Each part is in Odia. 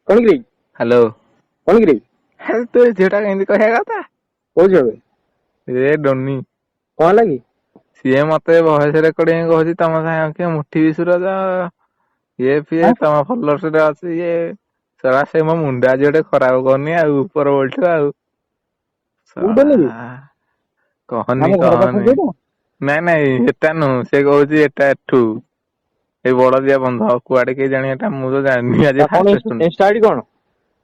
କଣ କିରେ? ହ୍ୟାଲୋ। କଣ କିରେ? ଆରେ ତୁ ଏ ଝିଅଟା କେମିତି କହିବା କଥା? କହୁଛି ଏବେ ଏ ଡୋନି। କଣ ହେଲା କି? ସିଏ ମତେ ଭଏସ ରେକର୍ଡିଂ କହୁଛି ତମ ସାଙ୍ଗ କିଏ ମୁଠି ବିଶ୍ଵରାଜ ଇଏ ଫିଏ ଆଁ ତମ ଫଲୋର୍ସ ରେ ଅଛି ଇଏ ଶଳା ସେ ମୋ ମୁଣ୍ଡ ଆଜି ଗୋଟେ ଖରାପ କରନି ଆଉ ଉପର ଓଲଠୁ ଆଉ କୋଉଟା ଶଳା ନେବି? କହନି ଆମ ଘର ପାଖରେ କହନି। ସେଇଟା? ନାଇଁ ନାଇଁ ଏଟା ନୁହଁ ସେ କହୁଛି ଏଟା ଏଠୁ ଏଇ ବଳଦିଆ ବନ୍ଧ କୁଆଡେ କେହି ଜାଣି ଏଟା ମୁଁ ତ ଜାଣିନି ତା ଆଜି କଣ ଫାଷ୍ଟ ଶୁଣିଲି। ଇନଷ୍ଟା ଆଇଡି କଣ?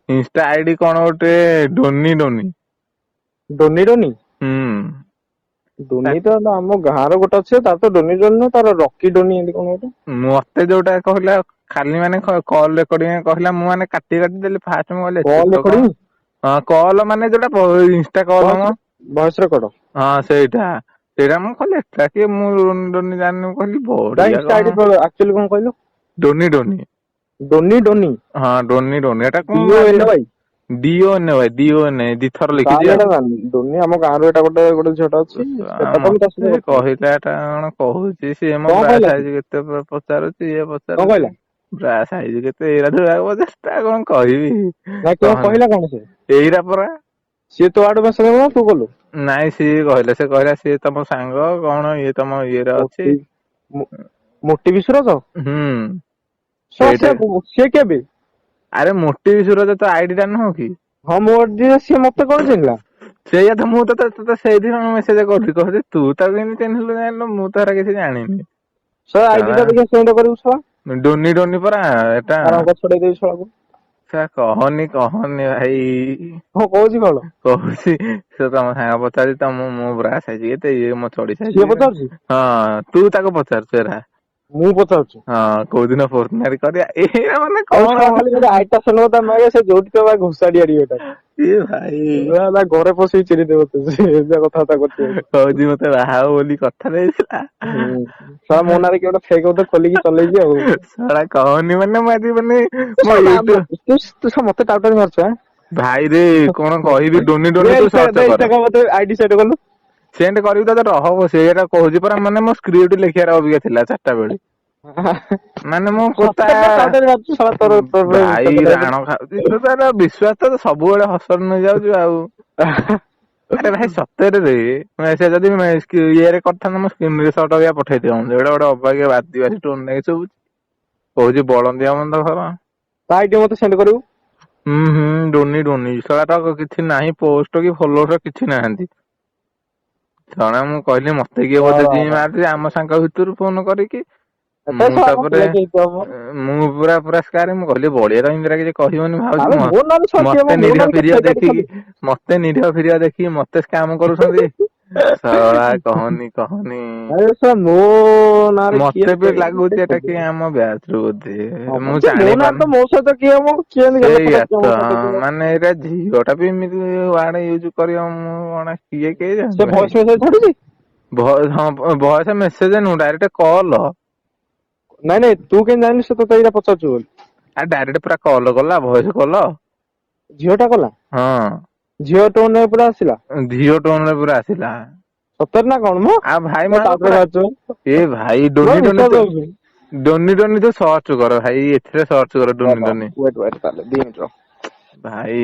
ଇନଷ୍ଟା ଆଇଡି କଣ ଗୋଟେ ଡୋନି ଡୋନି। Downey Downey? ହୁଁ। ଡୋନି ତ ଆମ ଗାଁର ଗୋଟେ ଅଛି ତାର ତ ଡୋନି ଡୋନି ନୁହଁ ତାର ରକି ଡୋନି ଏମିତି କଣ ଗୋଟେ। ମତେ ଯୋଉଟା କହିଲା ଖାଲି ମାନେ କଲ ରେକର୍ଡିଂ କହିଲା ମୁଁ ମାନେ କାଟି କାଟି ଦେଲି ଫାଷ୍ଟ ମୁଁ କହିଲି କଲ୍ ଏତେଥର କଣ ରେକର୍ଡିଂ ହଁ କଲ ମାନେ ଯୋଉଟା ଇନଷ୍ଟା କଲ ମ ଭଏସ ରେକର୍ଡ ହଁ ସେଇଟା ସେଇଟା ମୁଁ କହିଲି ଏଟା କିଏ ମୁଁ ଡୋନି ଡୋନି ଜାଣିନି ମୁଁ କହିଲି ତା ବଢିଆ ଇନଷ୍ଟା କଣ ଆଇଡି ଆକ୍ଚୁଆଲି କଣ କହିଲୁ? Downey Downey. ଡୋନି ଡୋନି ହଁ ଡୋନି ଡୋନି ଏଟା କଣ ଡିଓ ଆଜି ଏନ୍ ୱାଇ ଡିଓ ଭାଇ ଡିଓ ଦିଥର ଲେଖିଛି ତାହେଲେ ଆଉ। ଏଟା ଜାଣିନି ଡୋନି ଆମ ଗାଁର ଏଟା ଗୋଟେ ଝିଅଟା ଅଛି ସେଟା ତ ମୁଁ ତା ମତେ ସହିତ କଥା ହେଇଛି। କହିଲା ଏଟା କଣ କହୁଛି ସିଏ ମୋ କଣ ବ୍ରା କହିଲା ସେ? ସାଇଜ କେତେ ପଚାରୁଛି ଇଏ କଣ କହିଲା? ପଚାରୁଛି। ବ୍ରା ସାଇଜ କେତେ ଏଇରା ପଚାରୁଛି ଆଉ କଣ କହିବି। ନାଇଁ କଣ କହନି କହିଲା କଣ ସେ? ଏଇରା ପରା। ସିଏ ତୋ ଆଡୁ ମେସେଜ କଲା ନା ତୁ କଲୁ? ନାଇଁ ସିଏ କହିଲେ ସେ କହିଲା ସିଏ ତମ ସାଙ୍ଗ କଣ ଇଏ ତମ ଇଏରେ ଅଛି। ମୋଟି ବିଶ୍ଵରାଜ ହୁଁ ଶଳା ସେଇଟା ସିଏ କେବେ? ଆରେ ମୋଟି ବିଶ୍ଵରାଜ ତୋ ଆଇଡି ଟା ନୁହଁ କି? ହଁ ମୋର ସିଏ ମତେ କଣ ଚିହ୍ନିଲା? ସେଇଆ ତ ମୁଁ ତତେ ସେଇଦିନ ମେସେଜ କରୁଛି କହୁଛି ତୁ ତାକୁ କେମିତି ଚିହ୍ନିଲୁ ଜାଣିଲୁ ମୁଁ ତ ହେରା କିଛି ଜାଣିନି। ଶଳା ଆଇଡି ଟା ଦେଖିଆ ସେଣ୍ଡ କରିବୁ ଶଳା। ଡୋନି ଡୋନି ପରା ଏଟା। ଛଡେଇ ଦେବି ଶଳାକୁ। ସେ କହନି କହନି ଭାଇ। ହଁ କହୁଛି କଣ? କହୁଛି ସେ ତମ ସାଙ୍ଗ ପଚାରୁଛି ତମ ମୋ ବ୍ରା ସାଇଜ କେତେ ଇଏ ମୋ ଚଡି ସିଏ ସାଇଜ କେତେ ପଚାରୁଛି ହଁ ତୁ ତାକୁ ପଚାରୁଛୁ ଏରା। ମୁଁ ପଚାରୁଛି। ହଁ କୋଉଦିନ ଫୋରମାରି କରିବା ଏଇରା ମାନେ ଆଉ କଣ ଶଳା ଖାଲି ଗୋଟେ ଆଇଡି ଟା ସେଣ୍ଡ କରିତା ମାଗେ ସେ ଯୋଉଠି ଥିବ ଘୋଷାଡି ଏଟା। ଇଏ ଭାଇ ଘରେ ପଶିକି ଚିରିଦେବ ତତେ ସେ ଏମିତିଆ କଥାବାର୍ତ୍ତା କରୁଛି ଏବେ। କହୁଛି ମତେ ବାହା ହବ ବୋଲି କଥା ଦେଇଥିଲା। ହୁଁ ଶଳା ମୋ ନାଁରେ କିଏ ଗୋଟେ ଫେକ ବୋଧେ ଖୋଲିକି ଚଲେଇଛି ଆଉ। ଶଳା କହନି ମାନେ ମୁଁ ଆଜି ମାନେ ତୁ ମୋ ଶଳା ୟୁଟ୍ୟୁବ ତୁ ଶଳା ମତେ ଟାଉଟର ମାରୁଛୁ ଆଁ। ଭାଇରେ କଣ କହିବି ଡୋନି ଦେ ଡୋନି ତୁ ଇନଷ୍ଟା ସର୍ଚ୍ଚ ଦେ କର। ଇନଷ୍ଟା ମତେ ଆଇଡି ସେଣ୍ଡ କଲୁ। ସେଣ୍ଡ କରିବି ତତେ ରହ ସେଇଟା କହୁଛି ପରା ମାନେ ମୋ ସ୍କ୍ରିପ୍ଟ ଲେଖିବାର ଅଭିଜ୍ଞା ଥିଲା ଚାରିଟା ବେଳେ। ମାନେ ମୁଁ ତା ସତରେ ପୁରା ଟାଉଟର ମାରୁଛୁ ଶଳା ତୋର ଭାଇ କେତେଟା ରାଣ ଖାଉଛି ତୁ ତାର ବିଶ୍ୱାସ ତ ସବୁବେଳେ ହସରେ ନେଇଯାଉଛୁ ଆଉ। ଆରେ ଭାଇ ସତରେ ସେ ଯଦି ଇଏରେ କରିଥାନ୍ତା ମୋ ସ୍କ୍ରିନସଟ ପଠେଇ ଦିଅନ୍ତୁ ଏଇଟା ଗୋଟେ ଅବାଗିଆ ବାଦିବାସି ଟୋନ ନାଗି ଶୁଭୁଛି। କହୁଛି ବଳଦିଆ ବନ୍ଧ ଘର। ତା ଆଇଡି ମତେ ସେଣ୍ଡ କରିବୁ। ହୁଁ ଡୋନି ଡୋନି ଶଳାର କିଛି ନାହିଁ ପୋଷ୍ଟ କି ଫଲୋର କିଛି ନାହାନ୍ତି। ଶଳା ମୁଁ କହିଲି ମତେ କିଏ ବୋଧେ ଜିଇଁ ମାରୁଛି ଆମ ସାଙ୍ଗ ଭିତରୁ ଫୋନ କରିକି। ଏଟା ମୁଁ ଶଳା କଣ ତାପରେ ଫେକ ହେଇଥିବ ମ। ମୁଁ ପୁରା ସ୍କାରେ ମୁଁ କହିଲି ବଳିଆ ତ ଏମିତିରା କିଛି କହିବନି ଭାବୁଛି ଆବେ ମୋ ନାଁରେ ଶଳା କିଏ ମତେ ମୋ ନିରୀହ ନାଁରେ କିଏ ଫିରିହ ଫେକ ଆଇଡି ଦେଖିକି ଖୋଲିଛି। ମତେ ନିରୀହ ଫିରିହ ଦେଖିକି ମତେ ସ୍କାମ କରୁଛନ୍ତି। ଶଳା କହନି କହନି। ଆରେ ଶଳା ମୋ ନାଁରେ କିଏ ମତେ ବି ଲାଗୁଛି ଏଟା ଖୋଲିବ। କି ଆମ ବ୍ୟାଚ ରୁ ବୋଧେ ହଁ ମ ମୁଁ ଯେ ମୋ ଜାଣି ନାଁରେ ତ ପାରୁନି। ମୋ ସହିତ କିଏ ମ କିଏ ଏମିତି ଗେଲ କଥା ସେଇଆ କିଏ ମୋ ତ ସହିତ କିଏ ମାନେ ଏଇଟା ଝିଅ ଟା ବି ଏମିତି ୱାର୍ଡ ୟୁଜ କରିବ ମୁଁ କଣ କିଏ ସେ ଜାଣିଛି ଭାଇ। ଭଏସ ମେସେଜ ଛାଡୁଛି। ହଁ ଭଏସ ମେସେଜ ନୁହଁ ଡାଇରେକ୍ଟ କଲ। ନାଇଁ ନାଇଁ ତୁ କେମିତି ଜାଣିଲୁ ସେ ତତେ ଏଇଟା ପଚାରୁଛୁ ବୋଲି। ଆ ଡାଇରେକ୍ଟ ପୁରା କଲ କଲା ଭଏସ କଲ। ଝିଅ ଟା କଲା ହଁ ଝିଅ ଟୋନ ରେ ପୁରା ଆସିଲା। ଝିଅ ଟୋନ ରେ ପୁରା ଆସିଲା। ସତରେ ନା କଣ ମ ଆଉ ଭାଇ ନା ମୁଁ ଟାଉଟର ପୁରା ମାରୁଛୁ ଏ ଭାଇ ମୋର ଡୋନି ଡୋନି ବିଶ୍ୱାସ ତ ହଉନି। ଡୋନି ଡୋନି ତୁ ସର୍ଚ୍ଚ କର ଭାଇ ଏଥିରେ ସର୍ଚ୍ଚ କର ଡୋନି ଡୋନି। ଭାଇ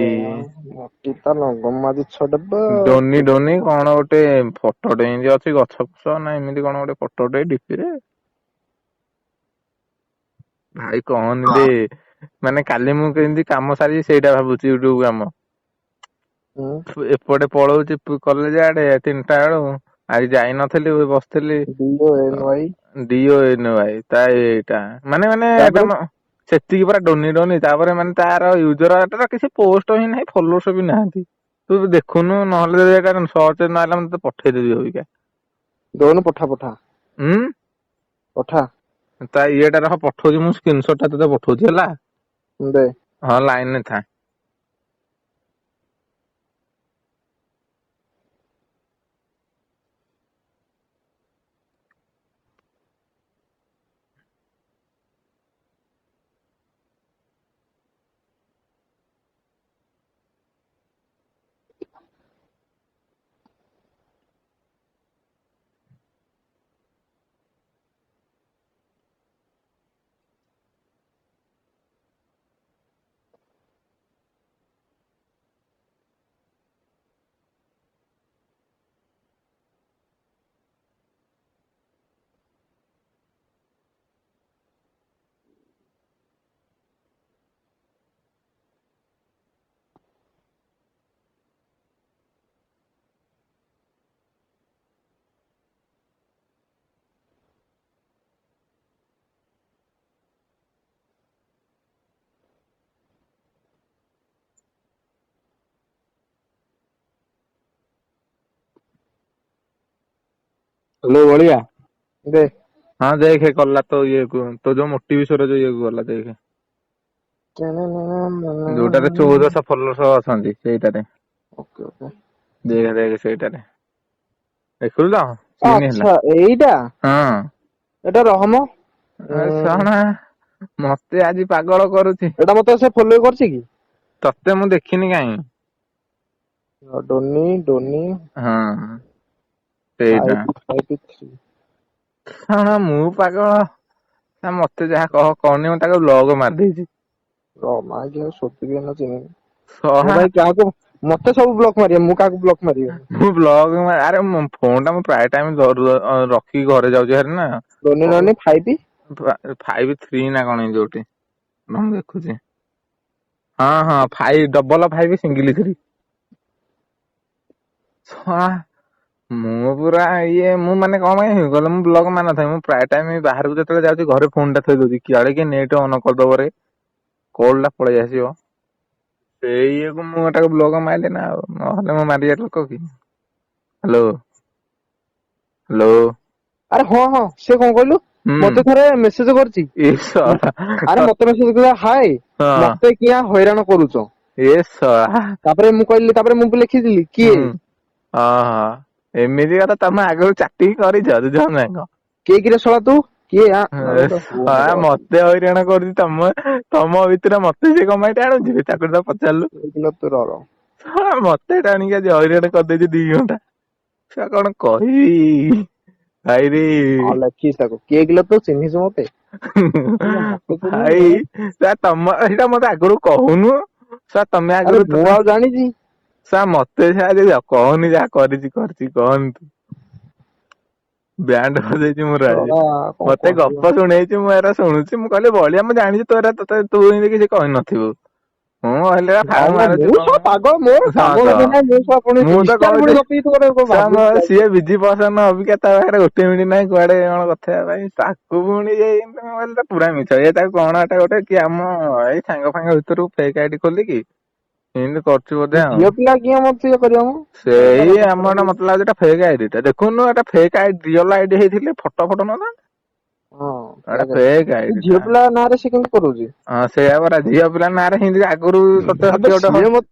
ଡୋନି ଡୋନି କଣ ଗୋଟେ ଫଟୋଟେ ଏମିତି ଅଛି ଗଛ ଫଛ ନା ଏମିତି କଣ ଗୋଟେ ଫଟୋଟେ ଡିପିରେ। ଭାଇ କହନି ବେ ମାନେ କାଲି ମୁଁ କେମିତି କାମ ସାରିଛି ସେଇଟା ଭାବୁଛି ୟୁଟ୍ୟୁବ କାମ। ହୁଁ ଏପଟେ ପଳଉଛି କଲେଜ ଆଡେ 3ଟା ବେଳୁ ଆଜି ଯାଇନଥିଲି ବସିଥିଲି। ଡିଓ ଏନ୍ ୱାଇ ଡିଓ ଏନ ଭାଇ ତା ଏଇଟା ମାନେ ତାପରେ ତମ ସେତିକି ପୁରା ଡୋନି ଡୋନି ତାପରେ ମାନେ ତାର ୟୁଜର କିଛି ପୋଷ୍ଟ ହିଁ ନାହିଁ ଫଲୋର୍ସ ବି ନାହାନ୍ତି। ତୁ ଦେଖୁନୁ ନହେଲେ ସର୍ଚ୍ଚ ନହେଲେ ମୁଁ ତତେ ପଠେଇଦେବି ଅବିକା। ଦଉନୁ ପଠା ପଠା ଉଁ ପଠା। ତା ଇଏଟା ରହ ପଠଉଛି ମୁଁ ସ୍କ୍ରିନସଟ ଟା ତତେ ପଠଉଛି ହେଲା। ଦେ ହଁ ଲାଇନରେ ଥା। ହ୍ୟାଲୋ ବଳିଆ ଦେ ହଁ ଦେଖେ କଲା ତ ଇଏକୁ ତ ଯୋଉ ମୋଟିଭେସନ ଯୋଉ ଇଏକୁ ଗଲା ଦେଖେ ଯୋଉଟାରେ 1400 ଫଲୋଅର୍ସ ଅଛନ୍ତି ସେଇଟାରେ ଓକେ ଓକେ ଦେଖେ ଦେଖେ ସେଇଟାରେ ଦେଖିଲୁ ତ ସିନ୍ ହେଲା। ଆଚ୍ଛା ଏଇଟା ହଁ ଏଟା ରହମ ଶଳା ମତେ ଆଜି ପାଗଳ କରୁଛି। ଏଟା ମତେ ସେ ଫଲୋ କରିଛି କି? ତତେ ମୁଁ ଦେଖିନି କାଇଁ। ଡୋନି ହଁ ସେଇଟା 553 ଶଳା ମୁଁ ପାଗଳ ମତେ ଯାହା କହ କହନି ମୁଁ ତାକୁ ବ୍ଲକ ମାରିଦେଇଛି। ମୁଁ ଶଳା ଭାଇ କାହାକୁ ମତେ ସବୁ ବ୍ଲକ ମାରିବେ ମୁଁ କାହାକୁ ବ୍ଲକ ମାରିବିନି। ମୁଁ ବ୍ଲକ ଆରେ ଫୋନ ଟା ମୁଁ ପ୍ରାୟ ଟାଇମ ରଖିକି ଘରେ ଯାଉଛି ଭାରି ନା। ଡୋନି 5 5-3 ନା କଣ ଏମିତି ଗୋଟେ ମୁଁ ଦେଖୁଛି। ହଁ 555 ସିଙ୍ଗିଲି 3 ଶଳା ମୁଁ ପୁରା ମୁଁ ମାନେ କଣ ପାଇଁ ଗଲେ ମୁଁ ବ୍ଲକ ମାରି ନଥାଏ ମୁଁ ପ୍ରାୟ ଟାଇମ ବାହାରକୁ ଯେତେବେଳେ ଯାଉଛି ଘରେ ଫୋନ ଟା ଥୋଇ ଦଉଛି କିଆଡେ କିଏ ନେଟ ଅନ କରିଦବରେ କଲ ଟା ପଳେଇ ଆସିବ। ସେଇ ଇଏକୁ ମୁଁ ଏଟାକୁ ବ୍ଲକ ମାରିଲି ନା ଆଉ ନହେଲେ ମୁଁ ମାରିବା ଲୋକ କି। ହ୍ୟାଲୋ ଆରେ ହଁ ସେ କଣ କହିଲୁ ହୁଁ ମତେ ଥରେ ମେସେଜ କରିଛି। ଏ ଶଳା ଆରେ ମତେ ମେସେଜ କଲା ହାଏ ହଁ ମତେ କିଆଁ ହଇରାଣ କରୁଛ। ଏ ଶଳା ତାପରେ ମୁଁ ବି ଲେଖିଥିଲି କିଏ? ଓହୋ ଏମିତି କଥା ତମେ ଆଗରୁ ଚାଟିଂ କରିଛ ଦି ଜଣ ଯାକ। କିଏ କିରେ ଶଳା ତୁ କିଏ ମତେ ହଇରାଣ କରୁଛି ତମ ଭିତରେ ମତେ ସେ କଣ ପାଇଁ ଟାଣୁଛି ତାକୁ ତ ପଚାରିଲୁ। ମତେ ଟାଣିକି ଆଜି ହଇରାଣ କରିଦେଇଛି 2 ଘଣ୍ଟା। ଛୁଆ କଣ କହିବି ଭାଇରେ। ହଁ ଲେଖିସ୍ ତାକୁ କିଏ କିଲୋ ତୁ ଚିହ୍ନିଛୁ ମତେ? ମତେ ଚିହ୍ନିନୁ ଭାଇ ତମ ସେଇଟା ମତେ ଆଗରୁ କହୁନୁ। ତମେ ଆରେ ଆଗରୁ ମୁଁ ଆଉ ଜାଣିଛି ମତେ କହନି ଯାହା କରିଛି କହନି ତୁ। ବ୍ୟାଣ୍ଟ କରିଦେଇଛି ମୋର ଆଜି ଶଳା କଣ ମତେ କହିବ ଗପ ଶୁଣେଇଛି ମୁଁ ଏରା ଶୁଣୁଛି ମୁଁ କହିଲି ବଳିଆ ମୁଁ ଜାଣିଛି ତୁ ଏମିତି କିଛି କହିନଥିବୁ। ମୁଁ କହିଲି ଫାଗ ମାରୁଛୁ ମୁଁ କଣ ଶଳା ପାଗଳ ମୋର କାମ ତ ଧନ୍ଦା ନାହିଁ ମୁଁ ଶଳା ପୁଣି ମୁଁ ତ ଇନଷ୍ଟାରେ ପୁଣି କହୁଛି ଗପିକି ତୁ ଗୋଟେ କଣ ଭାବୁଛୁ ସିଏ ବିଜି ପର୍ସନ ଅବିକା ତା ପାଖରେ 1 ମିନିଟ ନାହିଁ କୁଆଡେ କଣ କଥା ହେବା ପାଇଁ ତାକୁ ପୁଣି ପୁରା ମିଛ ତାକୁ କଣ ଏଟା ଗୋଟେ କି ଆମ ଏଇ ସାଙ୍ଗ ଫାଙ୍ଗ ଭିତରୁ ଫେକ୍ ଆଇଡି ଖୋଲିକି ଏମିତି କରୁଛୁ ବୋଧେ ଆଉ। ଝିଅ ପିଲା କିଏ ମତେ ଇଏ କରିବ ମ ସେଇ ଆମର ମତେ ଲାଗୁଛି ଏଟା ଫେକ୍ ଆଇଡି ଟା ଦେଖୁନୁ ଏଟା ଫେକ୍ ଆଇଡି ରିଅଲ ଆଇଡି ହେଇଥିଲେ ଫଟୋ ନଥାନ୍ତା। ଏଟା ଫେକ୍ ହଁ ଆଇଡି ଟା। ଝିଅ ପିଲା ନାଁରେ ସେ କେମିତି କରୁଛି? ହଁ ସେଇଆ ପରା ଝିଅ ପିଲା ନାଁରେ ହିନ୍ତି ଆଗରୁ ତତେ ଆବେ କିଏ ଗୋଟେ ସିଏ ମତେ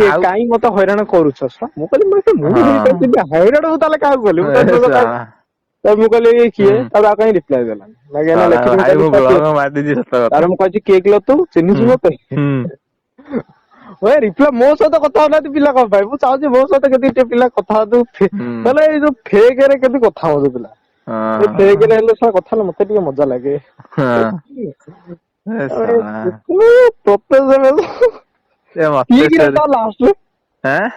ଆଉ କାଇଁ ମତେ ହଇରାଣ କରୁଛ ମୁଁ କହିଲି ମୁଁ ହଁ ହେଇଥାନ୍ତି ହଇରାଣ ତାହେଲେ କାହାକୁ କଲି ମୁଁ ଏ ତ ଶଳା ମୁଁ କହିଲି କିଏ ହୁଁ ତାପରେ ଆଉ କାଇଁ ରିପ୍ଲାଏ ଦେଲାନି ଶଳା ଲେଖିଥିଲି ଭାଇ ମୁଁ ବ୍ଲଗ ମାରିଦେଇଛି ସତ କଥା। ତାପରେ ମୁଁ କହିଛି କିଏ କିଲୋ ତୁ ହୁଁ ଚିହ୍ନିଛୁ ମତେ? ହୁଁ ମୋ ସହିତ କଥା ହଉନାହାନ୍ତି ପିଲା କଣ ପାଇଁ ମୁଁ ଚାହୁଁଛି ମୋ ସହିତ କେତେ ଟିକେ ପିଲା କଥା ହୁଅନ୍ତୁ। ହୁଁ ମାନେ ଏଇ ଯୋଉ ଫେକ୍ ରେ କେମିତି କଥା ହୁଅନ୍ତୁ ପିଲା ଏଇ ଫେକ୍ ରେ ହେଲେ କଥା ହେଲେ ମତେ ଟିକେ ମଜା ଲାଗେ। ହଁ ଏ ଶଳା ଏ କିଏ ମତେ କିରେ ସେ ତା ଲାଷ୍ଟରେ ଆଁ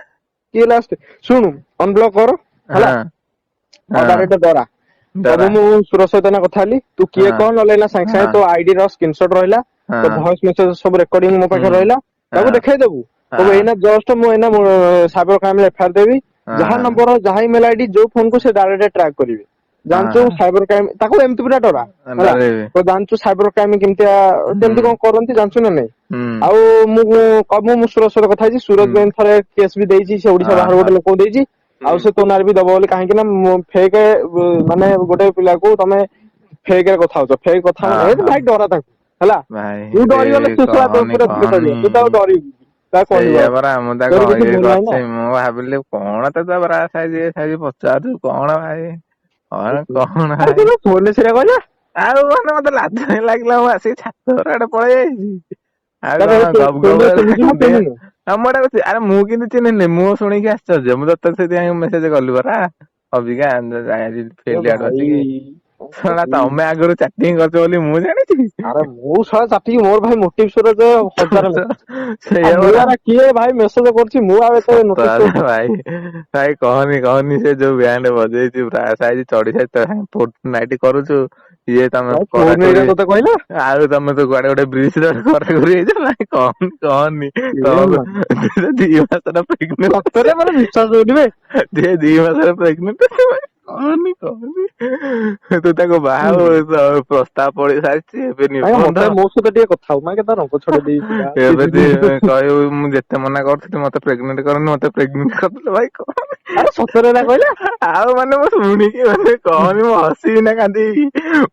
କିଏ ଲାଷ୍ଟ ଶୁଣୁ ଅନବ୍ଲକ କର ହେଲା ହଁ ଆଉ ହଁ ଡାଇରେକ୍ଟ ଡରା ଡରା କହିବୁ ମୁଁ ସୁର ସହିତ ଏଇନା କଥା ହେଲି ତୁ କିଏ ହଁ କହ ନହେଲେ ସାଙ୍ଗେ ହଁ ସାଙ୍ଗେ ତୋ ଆଇଡି ର ସ୍କ୍ରିନସଟ ରହିଲା ତୋ ହଁ ଭଏସ ମେସେଜ ସବୁ ରେକର୍ଡିଂ ମୋ ପାଖରେ ହୁଁ ରହିଲା ତାକୁ ହଁ ଦେଖେଇଦବୁ କହିବୁ ହଁ ଏଇନା ଜଷ୍ଟ ମୁଁ ଏଇନା ସାଇବର କ୍ରାଇମ ରେ ଏଫଆଇଆର ଦେବି ଯାହା ହଁ ନମ୍ବର ଯାହା ଇମେଲ ଆଇଡି ଯୋଉ ଫୋନ କୁ ସେ ଡାଇରେକ୍ଟ ଟ୍ରାକ୍ କରିବେ ଜାଣିଛୁ ହଁ ସାଇବର କ୍ରାଇମ ତାକୁ ଏମିତି ପୁରା ଡରା ହେଲା ଡରେଇବେ ତ ଜାଣିଛୁ ସାଇବର କ୍ରାଇମ କେମିତିଆ ହୁଁ କେମିତି କଣ କରନ୍ତି ଜାଣିଛୁ ନା ନାଇଁ ହୁଁ ଆଉ ମୁଁ ସୁରଜ ସହିତ କଥା ହେଇଛି ସୁରଜ ହୁଁ ବି ଥରେ କେସ୍ ବି ଦେଇଛି ସେ ଓଡିଶା ବାହାରେ ଓହୋ ଗୋଟେ ଲୋକଙ୍କୁ ଦେଇଛି ଆଉ ହୁଁ ସେ ତୋ ନାରେ ବି ଦବ ବୋଲି କାହିଁକି ନା ଫେକ୍ ମାନେ ଗୋଟେ ପିଲାକୁ ତମେ ଫେକ୍ ରେ କଥା ହଉଛ ଫେକ୍ କଥା ମାନେ ଓହୋ ଭାଇ ଡରା ତାଙ୍କୁ ହେଲା ତୁ ଭାଇରେ ଡରିଗଲେ ସେ ଶଳା ତୋ କହନି ଉପରେ ଧୀରେ କରିବ କହନି ତୁ ତ ଆଉ ଡରିବୁ ତାକୁ କହିବୁ ସେଇଆ ଆଉ ପରା ମୁଁ ତୋର ତାକୁ କିଛି ଇଏ ଭୁଲ ନାହିଁ ନା କରିଛି ମୁଁ ଭାବିଲି କଣ ତ ସାଇଜ ପଚାରୁଛୁ କଣ ଭାଇ କଣ ଆରେ ଭାଇ ତୁ ଫୋନରେ ସେଇଟା କହିଲା ଆଉ ମାନେ ମତେ ଲାଜ ହିଁ ଲାଗିଲା ମୁଁ ଆସିକି ଛାତ ଘର ଆଡେ ପଳେଇ ଯାଇଛି ଆଉ ତାପରେ କଣ ଗବ ଫୋନରେ ଚିହ୍ନିଛୁ ନା ଗବ ଚିହ୍ନିନୁ ଆଉ ମୁଁ ଏଟା କହୁଛି ଆରେ ମୁଁ କିନ୍ତୁ ଚିହ୍ନିନି ମୁଁ ଶୁଣିକି ଆଶ୍ଚର୍ଯ୍ୟ ମୁଁ ତତେ ସେଥିପାଇଁ ମେସେଜ କଲି ପରା ଅବିକା ଏ ଫିଲ୍ଡ ଆଡେ ଭାଇ ଅଛି କି କଣ ଶଳା କହିବି ତମେ ଆଗରୁ ଚାଟିଂ କରିଛ ବୋଲି ମୁଁ ଜାଣିଛି ଆରେ ମୁଁ ଶଳା ଚାଟିଙ୍ଗ ମୋର ଭାଇ ମୋଟିଭ ସୁରଜ ହଜାର ଲେଖା ଆଉ ସେଇଆ ମୁଁ ପରା ଏରା କିଏ ଭାଇ ମେସେଜ କରୁଛି ମୁଁ ଆଉ ଏତେ ସତ ନୋଟିସ କଥା ଭାଇ ଭାଇ କହନି ସେ ଯୋଉ ବ୍ୟାଣ୍ଡ ବଜେଇଛୁ ଚଢି ନାଇଟି କରୁଛୁ ଇଏ ତମେ ଭାଇ କରା ଫୋନ ଏଇଟା କରି ତତେ କହିଲା ଆଉ ତମେ ତ କୁଆଡେ ଗୋଟେ ବ୍ରିଜ କରା କରି ହେଇଛ ଭାଇ କହନି ଏ ମା ଦି ମାସର ପ୍ରେଗନେଣ୍ଟ ସତରେ ମାନେ ବିଶ୍ୱାସ ହଉନି ବେ ଦି ମାସର ପ୍ରେଗନେଣ୍ଟ କହନି ତୁ ତାକୁ ବାହା ପ୍ରସ୍ତାବ ପଡି ସାରିଛି ଏବେ ଆଜ୍ଞା ନିର୍ବନ୍ଧ। ମତେ ମୋ ସହିତ ଟିକେ କଥା ହଉ କେତେ ରଙ୍ଗ ଛଡେଇ ଦେଇ ପିଲା ଏବେ କହିବୁ ମୁଁ ଯେତେ ମନା କରୁଥିଲି ମତେ ପ୍ରେଗନେଣ୍ଟ କରନି ମତେ ପ୍ରେଗନେଣ୍ଟ କରିଦେଲେ ଭାଇ କଣ। ଆରେ ସତରେ ନା କହିଲା ଆଉ ମାନେ ମୁଁ ଶୁଣିକି ମାନେ କହନି ମୁଁ ହସିବି ନା କାନ୍ଦିବି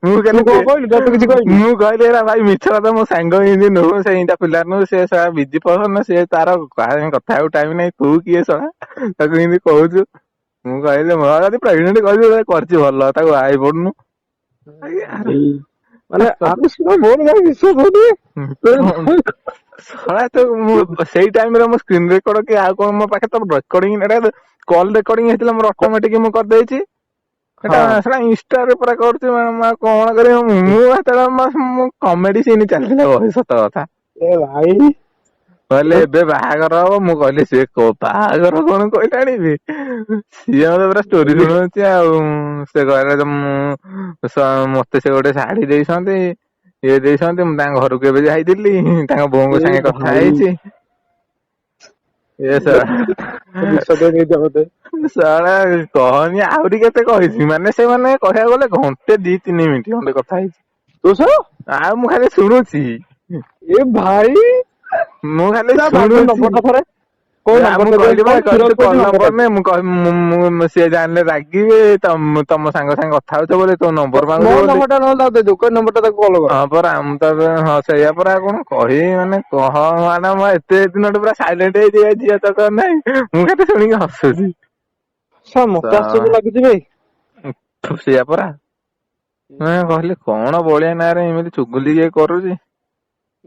ମୁଁ ତୁ ଖାଲି କଣ କହିଲୁ ତତେ କିଛି କହିନି ମୁଁ କହିଲି ଏରା ଭାଇ ମିଛ କଥା ମୋ ସାଙ୍ଗ ଏମିତି ନୁହଁ ସେଇଟା ପିଲା ନୁହଁ ସେ ଶଳା ବିଜି ପସନ୍ଦ ସେ ତାର କାହା ସାଙ୍ଗେ କଥା ହେବାକୁ ଟାଇମ ନାହିଁ ତୁ କିଏ ଶଳା ତାକୁ ଏମିତି କହୁଛୁ। ମୁଁ କହିଲି ମୋ ଯଦି ପ୍ରେଗନେଣ୍ଟ କରିଛି କରିଛି ଭଲ ତାକୁ ବାହା ହେଇ ପଡୁନୁ। ଭାଇ ମାନେ ଆମେ ସିନା ମୋର ଯାଇ ବିଶ୍ୱାସ ହଉନି। ଶଳା ତ ମୁଁ ସେଇ ଟାଇମରେ ମୋ ସ୍କ୍ରିନ ରେକର୍ଡ କି ଆଉ କଣ ମୋ ପାଖେ ତ ରେକର୍ଡିଂ କଲ ରେକର୍ଡିଂ ହେଇଥିଲା ମୋର ଅଟୋମେଟିକ ମୁଁ କରିଦେଇଛି। ସେଟା ହଁ ସେଟା ଇନଷ୍ଟାରେ ପୁରା କରୁଛି କଣ କରିବି ମୁଁ ସେତେବେଳେ ମୁଁ କମେଡି ସିନ୍ ଚାଲିଥିଲା ବହେ ସତ କଥା। ଏ ଭାଇ କହିଲେ ଏବେ ବାହାଘର ହବ ମୁଁ କହିଲି ସିଏ ବାହାଘର କଣ କହିଲାଣି ବେ ସିଏ ମତେ ପୁରା ଷ୍ଟୋରି ଶୁଣଉଛି ଆଉ ସେ କହିଲା ମୁଁ ମତେ ସେ ଗୋଟେ ଶାଢୀ ଦେଇଛନ୍ତି ଇଏ ଦେଇଛନ୍ତି ମୁଁ ତାଙ୍କ ଘରକୁ ଏବେ ଯାଇଥିଲି ତାଙ୍କ ବୋଉଙ୍କ ଏ ସାଙ୍ଗେ କଥା ଭାଇ ହେଇଛି। ଏ ବିଷ ଦେଇ ଦେଇଛ ମତେ ଶଳା କହନି ଆହୁରି କେତେ କହିଛି ମାନେ ସେମାନେ କହିବାକୁ ଗଲେ ଘଣ୍ଟେ 2-3 ମିନିଟ ଖଣ୍ଡେ କଥା ହେଇଛି। ତୋ ସହ ଆଉ ମୁଁ ଖାଲି ଶୁଣୁଛି। ଏ ଭାଇ ମୁଁ ଖାଲି ମାଗିଲ ଶୁଣୁଛି। ନମ୍ବରଟା ଥରେ କୋଉ ମୁଁ ନମ୍ବରଟା କହିଲି ବା କଣ କହିଲି ତୁ କ୍ଷୀର କଲ ନମ୍ବର ନମ୍ବର ନେ ମୁଁ ସିଏ ଜାଣିଲେ ରାଗିବେ ତମ ସାଙ୍ଗ ସାଙ୍ଗେ କଥା ହଉଛ ବୋଲି ତୋ ନମ୍ବର ମୋ ମାଗୁଛି ବୋଲି। ନମ୍ବରଟା ନହେଲେ ତାକୁ ଦେଇଦବୁ କୋଉ ନମ୍ବରଟା ତାକୁ କଲ୍ କର ହଁ ପରା ମୁଁ ତ ହଁ ସେଇଆ ପରା ଆଉ କଣ କହିବି ମାନେ କହ ମାନେ ମୁଁ ଏତେ ଦିନଠୁ ପୁରା ସାଇଲେଣ୍ଟ ହେଇଛି ଝିଅ ତ ନାହିଁ ମୁଁ କେତେ ଶୁଣିକି ହସୁଛି। ଶଳା ମତେ ଆଶ୍ଚର୍ଯ୍ୟ ଲାଗୁଛି ବେ ସେଇଆ ପରା ମୁଁ କହିଲି କଣ ବଳିଆ ନାଁରେ ଏମିତି ଚୁଗୁଲି କିଏ କରୁଛି।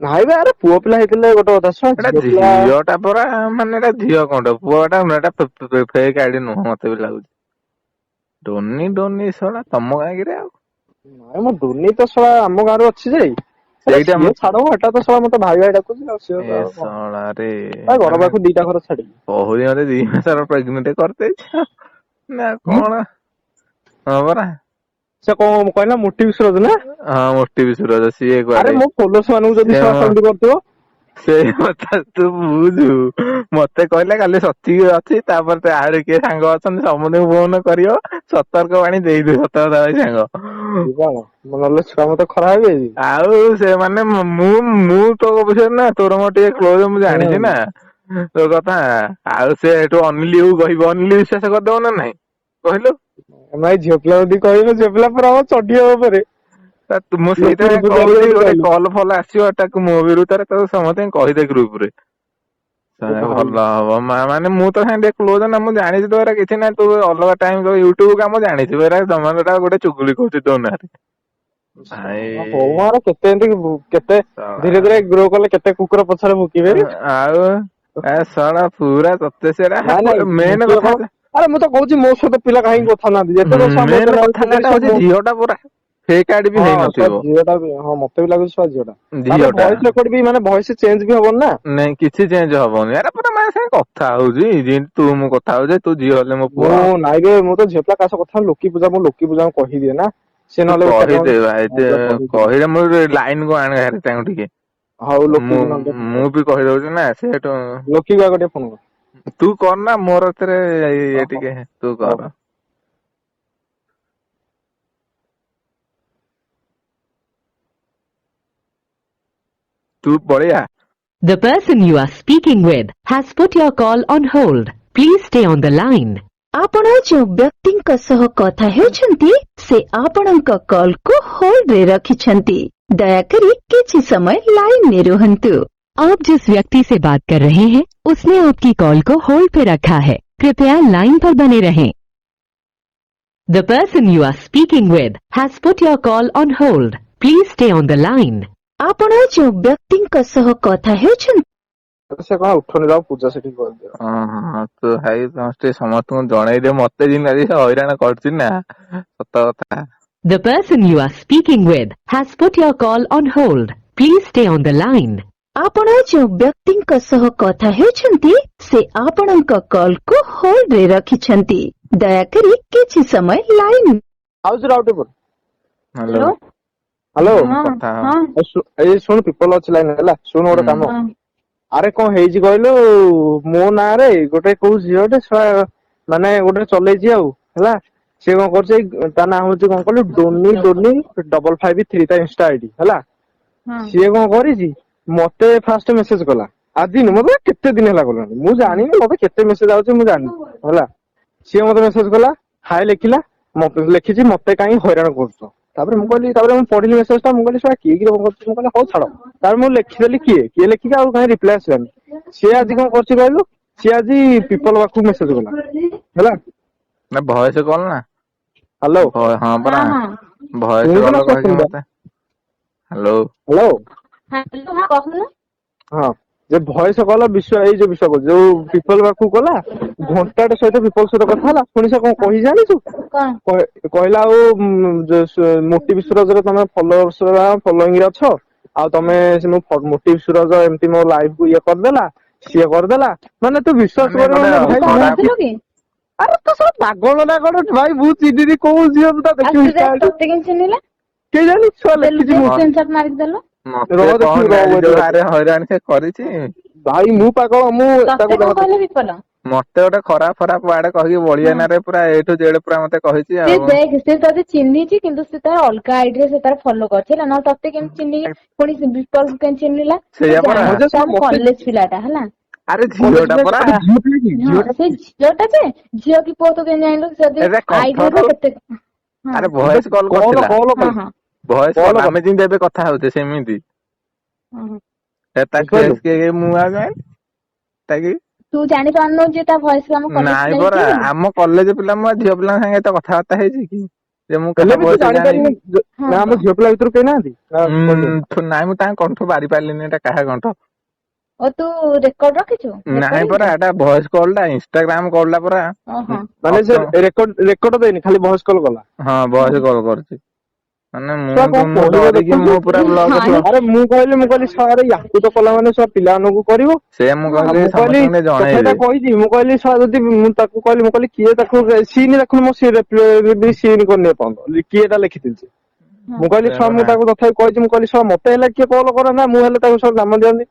ନାଇଁ ବେ ଆରେ ପୁଅ ପିଲା ହେଇଥିଲେ ଗୋଟେ କଥା ଶଳା ଏଟା ଝିଅ ପିଲା ଝିଅ ପରା ମାନେ ଏଟା ଝିଅ କଣ ପୁଅଟା ଏଟା ଫେକ ଆଇଡି ନୁହଁ ମତେ ବି ଲାଗୁଛି। ଡୋନି ଶଳା ତମ ଗାଁ ଆଉ ନାଇଁ ମୋ ଡୁନି ତ ଶଳା ଆମ ଗାଁରୁ ଅଛି ଯେ ହେଲେ ସେଇଟା ସିଏ ଛାଡ ଏଟା ତ ଶଳା ମତେ ଭାଇ ଡାକୁଛି ଆଉ ସିଏ ଏ ଆଉ କଣ ଶଳାରେ ତା ଘର ପାଖକୁ ଦିଟା ଘର ଛାଡିକି କହୁଛି ମତେ 2 ମାସର ପ୍ରେଗନେଣ୍ଟ କରିଦେଇଛ ନା ହୁଁ କଣ ହଁ ପରା ସେ କଣ କହିଲା ମୋଟି ବିଶ୍ୱାସ ନା ହଁ ମୋଟି ବି ସୁରଜ ସିଏ ଆରେ କୁଆଡେ ମୋ ଫଲୋର୍ସ ମାନଙ୍କୁ ଯଦି ସିଏ ଶଳା ସେମିତି କରୁଥିବ ସେଇ କଥା ତୁ ବୁଝୁ ମତେ କହିଲା କାଲି ସଚିକି ଅଛି ତାପରେ ଆହୁରି କିଏ ସାଙ୍ଗ ଅଛନ୍ତି ସମସ୍ତଙ୍କୁ ଫୋନ କରିବ ସତର୍କ ବାଣୀ ଦେଇଦେ ସତ କଥା ଭାଇ ସାଙ୍ଗ। କଣ ନହେଲେ ଛୁଆ ମତେ ଖରାପ ଭାବିବେ କି? ଆଉ ସେମାନେ ମୁଁ ତୋ ବିଷୟରେ ନା ତୋର ମୋର ଟିକେ କ୍ଲୋଜ ମୁଁ ଜାଣିଛି ନା ହୁଁ ତୋ କଥା ଆଉ ସେ ଏଠୁ ଅନିଲିକୁ କହିବ ଅନିଲି ବିଶ୍ୱାସ କରିଦବ ନା ନାଇଁ କହିଲୁ। ନାଇଁ ଝିଅ ପିଲା ଯଦି କହିବ ଝିଅ ପିଲା ପୁରା ହବ ଚଢିବ ଉପରେ ମୁଁ ଲୋକ ସେଇଥିପାଇଁ ବୁଝୁଛନ୍ତି କହୁଛି ବୋଲି ଗୋଟେ କହିଲୁ କଲ ଫଲ ଆସିବ ତାକୁ ମୋ ବିରୁଦ୍ଧରେ ତାକୁ ସମସ୍ତେ କହିଦେ ଗ୍ରୁପ ରେ ଏ ଭାଇ ଭଲ ହବ ମାନେ ମୁଁ ତ ସାଙ୍ଗେ ଟିକେ କ୍ଲୋଜ ନା ମୁଁ ଜାଣିଛି ତ ଏରା କିଛି ନାହିଁ ତୁ ଅଲଗା ଟାଇମ ୟୁଟ୍ୟୁବ କାମ ଜାଣିଛୁ ଏରା ଜମାଟା ଗୋଟେ ଚୁଗୁଲି କରୁଛି ତୋ ନାଁରେ। ଭାଇ ହଉ ମର କେତେ ଏମତି କେତେ ଶଳା ଧୀରେ ଧୀରେ ଗ୍ରୋ କଲେ କେତେ କୁକୁର ପଛରେ ଭୁକିବେ ଆଉ ଏ ଶଳା ପୁରା ତତେ ସେରା ନାଇଁ ନାଇଁ ମେନ ଭୁକିବେ କଥା କଣ ଆରେ ମୁଁ ତ କହୁଛି ମୋ ସହିତ ପିଲା କାହିଁକି କଥା ହଉନାହାନ୍ତି ଯେତେ ଦୋଷ ଆମ ମେନ କଥା ହେଲା ଚେନାଲ ଏଟା ହଉଛି ଝିଅ ଟା ପୁରା ଫେକ୍ ଆଇଡି ବି ହଁ ଶଳା ହେଇନଥିବ ଝିଅ ଟା ବି ହଁ ମତେ ବି ଲାଗୁଛି ଶଳା ଝିଅ ଟା ଝିଅ ତାପରେ ଟା ଭଏସ ରେକର୍ଡ ବି ମାନେ ଭଏସ ଚେଞ୍ଜ ବି ହବନି ନା ନାଇଁ କିଛି ଚେଞ୍ଜ ହବନି ଆରେ ପୁରା ମାନେ ସାଙ୍ଗେ କଥା ହଉଛି ଯେମିତି ତୁ ମୁଁ କଥା ହଉଛେ ତୁ ଝିଅ ହେଲେ ମୋ ମୁଁ ପୁଅ ନାଇଁରେ ମୁଁ ତ ଝିଅ ପିଲା କାହା ସହ କଥା ଲକି ପୂଜା ମୁଁ ଲକି ପୂଜାଙ୍କୁ କହିଦିଏ ନା ସେ ତୁ ନହେଲେ ବେକାର କହିଦେ ଭାଇ ହଁ ପୁରା କହିଦିଏ କହିଲେ ମୁଁ ଲାଇନ କୁ ଆଣେ ହାରି ତାଙ୍କୁ ଟିକେ ହଉ ମୁଁ ଲକିକୁ ନହେଲେ ଫୋନ କର ମୁଁ ବି କହିଦଉଛି ନା ସେଠୁ ଲକିକୁ ଆଗ ଟିକେ ଫୋନ କର ତୁ କରନା ମୋର ଏଥିରେ ଇଏ ହଉ ଟିକେ ତୁ ହଉ କର ତୁ ପଳେଇଆ The person you are speaking with has put your call on hold. Please stay on the line. ଆପଣ ଯେଉଁ ବ୍ୟକ୍ତିଙ୍କ ସହ କଥା ହେଉଛନ୍ତି ସେ ଆପଣଙ୍କ କଲ୍ କୁ ହୋଲ୍ଡ ରେ ରଖିଛନ୍ତି ଦୟାକରି କିଛି ସମୟ लाइन में रुहନ୍ତୁ आप जिस व्यक्ति से बात कर रहे हैं उसने आपकी कॉल को होल्ड पे रखा है कृपया लाइन पर बने रहें The person you are speaking with has put your call on hold. Please stay on the line. ଆପଣ ଯେଉଁ ବ୍ୟକ୍ତିଙ୍କ ସହ କଥା ହେଉଛନ୍ତି ସେ କଣ ଉଠୁନି ଯାଉ ପୂଜା ସେଠି କରିଦିଅ ହଁ ତୁ ଭାଇ ଟିକେ ସମସ୍ତଙ୍କୁ ଜଣେଇଦିଅ ମତେ ଯେମିତି ଆଜି ସେ ହଇରାଣ କରୁଛି ନା ସତ କଥା The person you are speaking with has put your call on hold. Please stay on the line. ଆପଣ ଯେଉଁ ବ୍ୟକ୍ତିଙ୍କ ସହ କଥା ହେଉଛନ୍ତି ସେ ଆପଣଙ୍କ କଲ୍ କୁ ହୋଲ୍ଡ ରେ ରଖିଛନ୍ତି ଦୟାକରି କିଛି ସମୟ ଲାଇନ୍ ଆଉଚି ଆଉ ଟିକେ ପରେ ହ୍ୟାଲୋ ହ୍ୟାଲୋ କଥା ହବ ଏଇ ଶୁଣୁ ପିପଲ ଅଛି ଲାଇନ ହେଲା ଶୁଣୁ ଗୋଟେ କାମ ଆରେ କଣ ହେଇଛି କହିଲୁ ମୋ ନାଁରେ ଗୋଟେ କୋଉ ଝିଅଟେ ଶଳା ମାନେ ଗୋଟେ ଚଲେଇଛି ଆଉ ହେଲା ସିଏ କଣ କରୁଛି ତା ନାଁ ହଉଛି କଣ କହିଲୁ ଡୋନି 553 ତା ଇନଷ୍ଟା ଆଇଡି ହେଲା। ହଁ ସିଏ କଣ କରିଛି ମତେ ଫାଷ୍ଟ ମେସେଜ କଲା ଆଜି ନୁହଁ ମତେ କେତେ ଦିନ ହେଲା କଲାଣି ମୁଁ ଜାଣିନି ମତେ କେତେ ମେସେଜ ଆଉଛି ମୁଁ ଜାଣିନି ହେଲା। ସିଏ ମତେ ମେସେଜ କଲା ହାय ଲେଖିଲା ମତେ ଲେଖିଛି ମତେ କାହିଁ ହଇରାଣ କରୁଛ। ତାପରେ ମୁଁ କହିଲି ତାପରେ ମୁଁ ପଢିଲି ମେସେଜ ଟା ମୁଁ କହିଲି ଶଳା କିଏ କିରେ କଣ କରୁଛି ମୁଁ କହିଲି ହଉ ଛାଡ। ତାପରେ ମୁଁ ଲେଖିଦେଲି କିଏ ଲେଖିକି ଆଉ କାହିଁ ରିପ୍ଲାଏ ଆସିଲାନି। ସିଏ ଆଜି କଣ କରୁଛି କହିଲୁ ସିଏ ଆଜି ପିପଲ ପାଖକୁ ମେସେଜ କଲା ହେଲା। ନା ଭଏସ କଲ ନା ହ୍ୟାଲୋ ହଁ ହଁ ପରା ହଁ ଭଏସ ଶୁଣୁଛୁ ନା କଲ କହିକି ଶୁଣୁଛୁ? ମତେ ହ୍ୟାଲୋ। ହ୍ୟାଲୋ ହ୍ୟାଲୋ ହଁ କହୁନୁ। ହଁ ଯେ ଭଏସ କଲ ଏଇ ଯୋଉ ବିଶ୍ଵ କହୁଛି ଯୋଉ ପିପଲ ପାଖକୁ ଗଲା ଘଣ୍ଟାଟେ ସହିତ ପିପଲ ସହିତ କଥା ହେଲା ପୁଣି ସେ କଣ କହି ଜାଣିଛୁ କଣ କହିଲା ଆଉ ମୋଟି ବିଶ୍ଵରାଜରେ ତମେ ଫଲୋଇଂ ରେ ଅଛ ଆଉ ତମେ ମୋଟି ବିଶ୍ଵରାଜ ଏମିତି ମୋ ଲାଇଫ କୁ ଇଏ କରିଦେଲା ସିଏ କରିଦେଲା ମାନେ ତୁ ବିଶ୍ଵାସ ମାନେ ଗୋଟେ କରିବୁନି ତୁ ଭାଇ ମୁଁ କରିଥିଲୁ କି? ଆରେ ତୁ ସବୁ ପାଗଳ ନା କଣ ଭାଇ ମୁଁ ଚିହ୍ନିନି କୋଉ ଝିଅ ମୁଁ ତା ଆଉ ଦେଖିବି ତତେ କେମିତି ଚିହ୍ନିଲା? କେଜାଣି ଛୁଆ ଦେଲୁ ଲେଖିଛି ଟିକେ ମୁଁ ସ୍କ୍ରିନଶଟ ମାରିକି ଦେଲୁ। ମତେ ରହ ଦେଖିବି କହନି ରହ ଆଜି ୱେଟ୍ ଯୋଉ କର ହାରେ ହଇରାଣ ସେ କରିଛି। ଭାଇ ମୁଁ ପାଗଳ ମୁଁ ତତେ ତାକୁ କଣ କହିଲେ ବିପଲ? ମତେ ଗୋଟେ ଖରାପ ୱାର୍ଡ କହିକି ହଁ ବଳିଆନାରେ ପୁରା A to Z ପୁରା ମତେ କହିଛି ସେ ଆଉ। ଦେଖ ସେ ତତେ ଚିହ୍ନିଛି କିନ୍ତୁ ସେ ତାର ଅଲଗା ଆଇଡିରେ ସେ ତାର ଫଲୋ କରିଛି ହେଲା ନହେଲେ ତତେ କେମିତି ଚିହ୍ନିକି ପୁଣି ବିପଲକୁ କେମିତି ଚିହ୍ନିଲା ସେଇଆ ମୁଁ ପରା ହଁ ଯେ ଜାଣିଛି ଶଳା ତାର ମତେ କଲେଜ ପିଲାଟା ହେଲା। ଆରେ ଝିଅ କଲେଜ ଟା ପରା ଆରେ ଝିଅ ପିଲା କି ହଁ ଝିଅଟା ସେ ଝିଅଟା ଯେ ଝିଅ କି ପୁଅ ତୁ କେମିତି ଜାଣିଲୁ ଯଦି ଏଟା ଆଇଡିରେ କଣ୍ଠରୁ ତ କେତେ ହଁ ଆରେ ଭଏସ କଲ କଲ କରିଥିଲା କଲ ହଁ କଲା ହଁ ଭଏସ କଲ କଲ କଲା ଆମେ ଯେମିତି ଏବେ କଥା ହଉଛେ ସେମିତି ହଁ। ତା ବୁଝିପାରିଲୁ ଫେସ୍ କିଏ ମୁଁ ଆଉ ଜାଣିନି ତା କି ତୁ ଜାଣିପାରୁନୁ ଯେ ତା ଭଏସ ଆମ କଲେଜ ନାଇଁ ପିଲା ପରା ହେଇଥିବ ବୋଲି? ଆମ କଲେଜ ପିଲା ମୁଁ ଝିଅ ପିଲାଙ୍କ ସାଙ୍ଗେ ଏତେ କଥାବାର୍ତ୍ତା ହେଇଛି କି ଯେ ମୁଁ ହେଲେ କାହା ବି ତୁ ଭଏସ ଜାଣିପାରିବୁନି ଜାଣିବି। ହଁ ନା ଆମ ଝିଅ ପିଲା ଭିତରୁ କେହି ନାହାନ୍ତି ନା କହିଲୁ ନାଇଁ ମୁଁ ତାଙ୍କ କଣ୍ଠ ବାରି ପାରିଲିନି ଏଟା କାହା କଣ୍ଠ। ଓ ତୁ ରେକର୍ଡ ରଖିଛୁ ନାଇଁ ରେକର୍ଡିଂ ପରା ରେ? ଏଟା ଭଏସ କଲ ଟା ଇନଷ୍ଟାଗ୍ରାମ କଲ ଟା ପରା ଓହୋ ମାନେ ସେ ରେକର୍ଡ ଦେଇନି ଖାଲି ଭଏସ କଲ କଲା। ହଁ ଭଏସ କଲ କରୁଛି ମାନେ ଛୁଆ କଣ ମୁଁ କହିବ ଡରିକି ଦେଖୁଛୁ ମୁଁ ପୁରା ବ୍ଲକ ନାଇଁ ଆରେ ମୁଁ କହିଲି ସାର୍ ୟାକୁ ତ କଲା ମାନେ ଛୁଆ ପିଲାମାନଙ୍କୁ କରିବ। ସେଇଆ ମୁଁ ହଁ ଆଉ କହିଲି ମୁଁ କହିଲି ସମସ୍ତଙ୍କୁ ଟିକେ କଥାଟା ଜଣେଇବେ। କହିଛି ମୁଁ କହିଲି ଶଳା ଯଦି ମୁଁ ତାକୁ କହିଲି ମୁଁ କହିଲି କିଏ ତାକୁ ସିନ୍ ଦେଖୁନୁ ମୋ ସିନ୍ କରିନି ଏପର୍ଯ୍ୟନ୍ତ କିଏ ଏଟା ଲେଖିଥିଲି। ହଁ ମୁଁ କହିଲି ସେଇଆ ଶଳା ମୁଁ ପରା ତାକୁ ତଥାପି କହିଛି ମୁଁ କହିଲି ଶଳା ମତେ ହେଲେ କିଏ କଲ କରେ ନା ମୁଁ ହେଲେ ତାକୁ ଶଳା ନାମ ଦିଅନ୍ତି।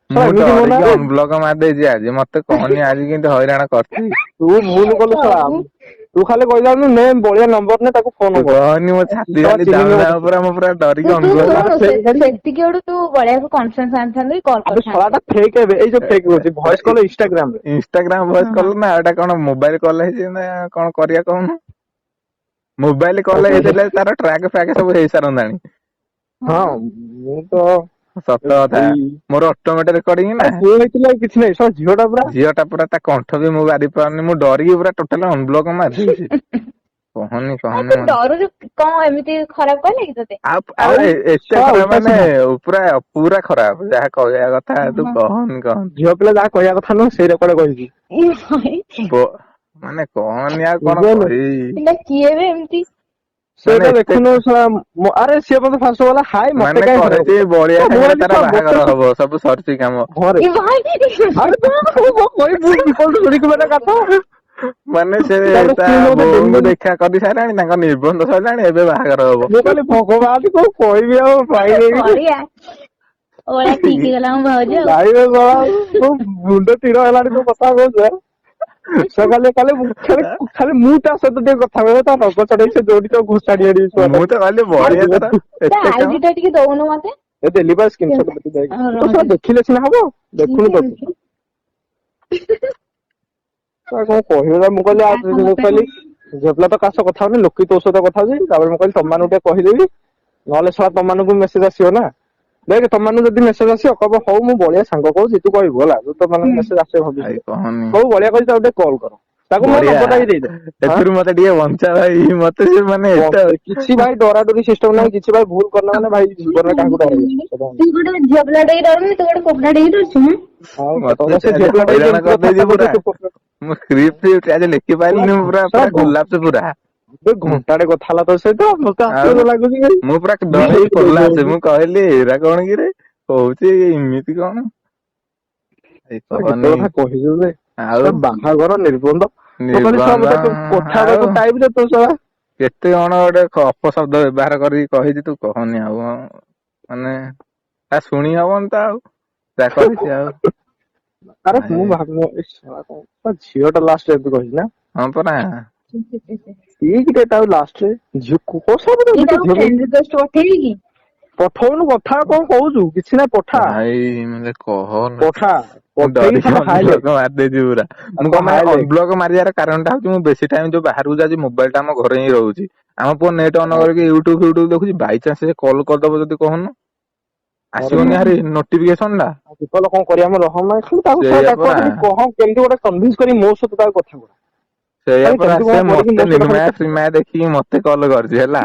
ଶଳା ମୁଁ ଏମିତି ମୋ ଡରିକି ନାଁରେ ଅନବ୍ଲକ ମାରିଦେଇଛି ଆଜି ମତେ କହନି ଆଜି କେମିତି ହଇରାଣ କରିଛି। ତୁ ଭୁଲ କଲୁ ଶଳା ହଉ ତୁ ଖାଲି କହିଥାନ୍ତୁ ନେ ବଳିଆ ନମ୍ବର ନେ ତାକୁ ଫୋନ ତୁ କର। କହନି ମୋ ଛାତି ଶଳା ଖାଲି ଚିହ୍ନିନି ଦାଉଁ ମତେ ଦାଉଁ ପୁରା ମୁଁ ପୁରା ଡରିକି ତୁ ଅନବ୍ଲକ ଶଳା ଶୁଣୁ ଫେକ୍ ଖାଲି ସେତିକି ବେଳୁ ତୁ ବଳିଆକୁ କନଫରେନ୍ସ ଆଣିଥାନ୍ତୁ କଲ୍ ଆବେ କରିଥାନ୍ତୁ। ଶଳାଟା ଫେକ୍ ଏବେ ଏଇ ଯୋଉ ଫେକ୍ କହୁଛି ଭଏସ କଲ ଇନଷ୍ଟାଗ୍ରାମ ରେ। ଇନଷ୍ଟାଗ୍ରାମ ହଁ ଭଏସ ହଁ କଲ ନା ଏଇଟା କଣ ମୋବାଇଲ କଲ ହେଇଛି ନା କଣ କରିବା କହୁନୁ। ମୋବାଇଲ କଲ ହେଇଥିଲେ ତାର ଟ୍ରାକ୍ ଫ୍ରାକ୍ ସବୁ ହେଇସାରନ୍ତାଣି। ହଁ ମୁଁ ତ ସତ କଥା ଭାଇ ମୋର ଅଟୋମେଟିକ ରେକର୍ଡିଂ ନା ଆରେ ପୁଅ ହେଇଥିଲା କିଛି ନାହିଁ ଶଳା ଝିଅ ଟା ପୁରା ଝିଅ ଟା ପୁରା ତା କଣ୍ଠ ବି ମୁଁ ବାରି ପାରୁନି ମୁଁ ଡରିକି ପୁରା ଟୋଟାଲ ଅନବ୍ଲକ ମାରିଦେଇଛି କହନି ଆଉ କହନି ତୁ ଡରୁଛୁ କଣ ଏମିତି ଖରାପ କହିଲେ କି ତତେ? ଆଉ ଆଉ ଆରେ ଏତେ ଶଳା ଖରାପ ଉଲ୍ଟା ମାନେ ସିଧା ପୁରା ଖରାପ ଯାହା କହିବା କଥା ତୁ କହନି କହନି। ଝିଅ ପିଲା ଯାହା କହିବା କଥା ନୁହଁ ସେଇ ରେକର୍ଡ କହିଛି। ଏ ଭାଇ ମାନେ କହନି ଆଉ କଣ ବୁଝିପାରିଲୁ କହିବି। ପିଲା କିଏ ବେ ଏମିତି ମାନେ ସେଟା ଏତେ ଦେଖୁନୁ ଶଳା ଆରେ ସିଏ ମତେ ଫାଷ୍ଟ ଗଲା ହାଇ ମତେ ମାନେ କାହିଁ ହଇରାଣ କହିଛି ବଳିଆ କରୁଛୁ। ମୁଁ ସାଙ୍ଗରେ ଭାବିଲି ତାର ଶଳା ମତେ ବାହାଘର ହବ ସବୁ ସରିଛି କାମ। ଘରେ ଏ ଭାଇ ଆରେ ତୁ କଣ କହିବୁ ବିପରୀତ ଶୁଣିକି ମାନେ କଥା ମାନେ ସେ ତାପରେ ତା ସିଏ ମତେ ବୋଉଙ୍କୁ ଡେଲି ଦେଖା କରି ସାରିଲାଣି ତାଙ୍କ ନିର୍ବନ୍ଧ ସରିଲାଣି ଏବେ ବାହାଘର ହବ। ମୁଁ କହିଲି ଭଗବାନ କଣ କହିବି ଆଉ କଣ ପାଇନେଇ କରିବା ଓଳା ଠିକ ହେଇଗଲା ମୋ ଭାଉଜ ଆଉ। ନାଇଁରେ ଶଳା ମୋ ମୁଣ୍ଡ ତୀର ହେଲାଣି ତୁ କଥା କହୁଛୁ ସେ ଖାଲି ମୁଁ ତା ସହିତ ଟିକେ କଥା କହିବ ତା ନଗ ଚଢେଇ ସେ ଯୋଉଠି ତ ଘୋଷାଡି ଆଣିବି ମୁଁ ତ କହିଲି ବଳିଆ ତାର ତା ଏତେ କାମ ଆଇଡି ଟା ଟିକେ ଦଉନୁ ମତେ। ଏ ଦେଲି ବା ସ୍କ୍ରିନଶଟ ଦେଖି ଯାଇକି ତୁ ତ ରହ ଶଳା ଦେଖିଲେ ସିନା ହବ ଦେଖୁନୁ ତ ତୁ କଣ କହିବ ମୁଁ କହିଲି ମୁଁ କହିଲି ଝିଅ ପିଲା ତ କାହା ସହ କଥା ହଉନି ଲୋକେ ତୋ ସହିତ କଥା ହଉଛି ତାପରେ ମୁଁ କହିଲି ତମମାନଙ୍କୁ ଟିକେ କହିଦେବି ନହେଲେ ଶଳା ତମମାନଙ୍କୁ ମେସେଜ ଆସିବ ନା ଦେଖ ତମମାନଙ୍କୁ ଯଦି ମେସେଜ ଆସିବ କହିବ ହଉ ମୁଁ ବଳିଆ ସାଙ୍ଗ କହୁଛି ତୁ କହିବୁ ହେଲା ତମ ମାନଙ୍କୁ ମେସେଜ ଆସିବ ଭାଇ ଭବିଷ୍ୟତରେ କହନି ହଉ ବଳିଆ କହୁଛି ତାକୁ ଟିକେ କଲ୍ କର ତାକୁ ମୋ ବଢିଆ ନମ୍ବର ଟା ବି ଦେଇଦେ ହଁ ଏଥିରୁ ମତେ ଟିକେ ବଞ୍ଚା ଭାଇ ମତେ ସେ ମାନେ ଏତେ କିଛି ଭାଇ ଡରାଡରି ସିଷ୍ଟମ ନାହିଁ କିଛି ଭାଇ ଭୁଲ କରିଲା ମାନେ ଭାଇ ଜୀବନରେ କାହାକୁ ଡରେଇବେନି। ତୁ ଗୋଟେ ଝିଅ ପିଲାଟେ ହେଇକି ଡରୁନୁ ତୁ ଗୋଟେ ପୁଅ ପିଲାଟେ ହେଇକି ଡରୁଛୁ ହୁଁ। ଆଉ ମତେ ତମେ ସେ ଝିଅ ଆଜି ପିଲାଟା ହେଇକି ହଇରାଣ ଏମିତି କରିଦେଇଛି କଥାବାର୍ତ୍ତା ପୁରା କରୁଛ ମୁଁ ସ୍କ୍ରିପ୍ଟ ଆଜି ଲେଖି ପାରିଲିନି ମୁଁ ପୁରା ଶଳା ପୁରା ଗୋଲାପ ପୁରା ଘଣ୍ଟାଟେ କଥା ହେଲା ତୋ ସହିତ ମତେ ଆଉ ଆଶ୍ଚର୍ଯ୍ୟ ଲାଗୁଛି ଭାଇ ମୁଁ ପୁରା ଡରିକି ବିଶ୍ୱାସ କୋଲାପ୍ସ କରୁନି। ମୁଁ କହିଲି ଏରା କଣ କିରେ କହୁଛି ଏମିତି କଣ ଏଇ କେତେ କହନି କଥା କହିଲୁ ବେ ଆଉ ବାହାଘର ନିର୍ବନ୍ଧ ମୁଁ କହିଲି ଶଳା ନିର୍ବନ୍ଧ ମତେ କଥା ଆଉ ହେବାକୁ ଟାଇମ ଦେ ତୁ ଶଳା କେତେ କଣ ଗୋଟେ ଅପଶବ୍ଦ ବ୍ୟବହାର କରିକି କହିଛି ତୁ କହନି ଆଉ ମାନେ ତା ଶୁଣି ହବନି ତ ଆଉ ଯାହା କହିଛି ଆଉ ଆରେ ମୁଁ ଭାଇ ଭାବି ଝିଅ ଟା ଲାଷ୍ଟ ଏମିତି କହିଛି ନା ହଁ ପରା ଠିକ ରେ ତାଉ ଲାଷ୍ଟ ରେ ଝିଅ କୋଉ ସବୁ ଏଇଟା ଫ୍ରେଣ୍ଡ ରିକ୍ୱେଷ୍ଟ ପଠେଇବି କି? ପଠଉନୁ କଥା କଣ କହୁଛୁ କିଛି ନାହିଁ ପଠା ଭାଇ ମାନେ କହନା ପଠା ମୁଁ ପଠେଇକି ଡରିକି ଖାଲି ହାଇଲେ ଅନବ୍ଲକ ମାରିଦେଇଛି ପୁରା। ମୁଁ କହ କଣ ପାଇଁ ହାଇଲେ ଅନବ୍ଲକ ମାରିବାର କାରଣ ଟା ହଉଛି ମୁଁ ବେଶୀ ଟାଇମ ଯୋଉ ବାହାରକୁ ଯାଉଛି ମୋବାଇଲ ଟା ଆମ ଘରେ ହିଁ ରହୁଛି। ଆମ ପୁଅ ନେଟ ଅନ କରିକି ୟୁଟ୍ୟୁବ ଫ୍ୟୁଟ୍ୟୁବ ଦେଖୁଛି ବାଇଚାନ୍ସ ସେ କଲ କରିଦବ ଯଦି କହୁନୁ ଆସିବନି ହାରି ନୋଟିଫିକେସନ ଟା। ବିପଲ କଣ କରିବା ଆମ ରହମ ଖାଲି ତାକୁ ସେଇଆ ତାକୁ ପରା ଖାଲି କହ କେମିତି ଗୋଟେ କନଭିନ୍ସ କରି ମୋ ସହିତ ତାକୁ କଥା କର ସେଇଆ ଖାଲି ପରା କେମିତି ସେ କଣ କରିକି ମତେ ମୋ ସହିତ ଖାଲି ନିର୍ମାୟା ଶ୍ରୀମାୟା ଦେଖିକି ମତେ କଲ କରିଛି ହେଲା।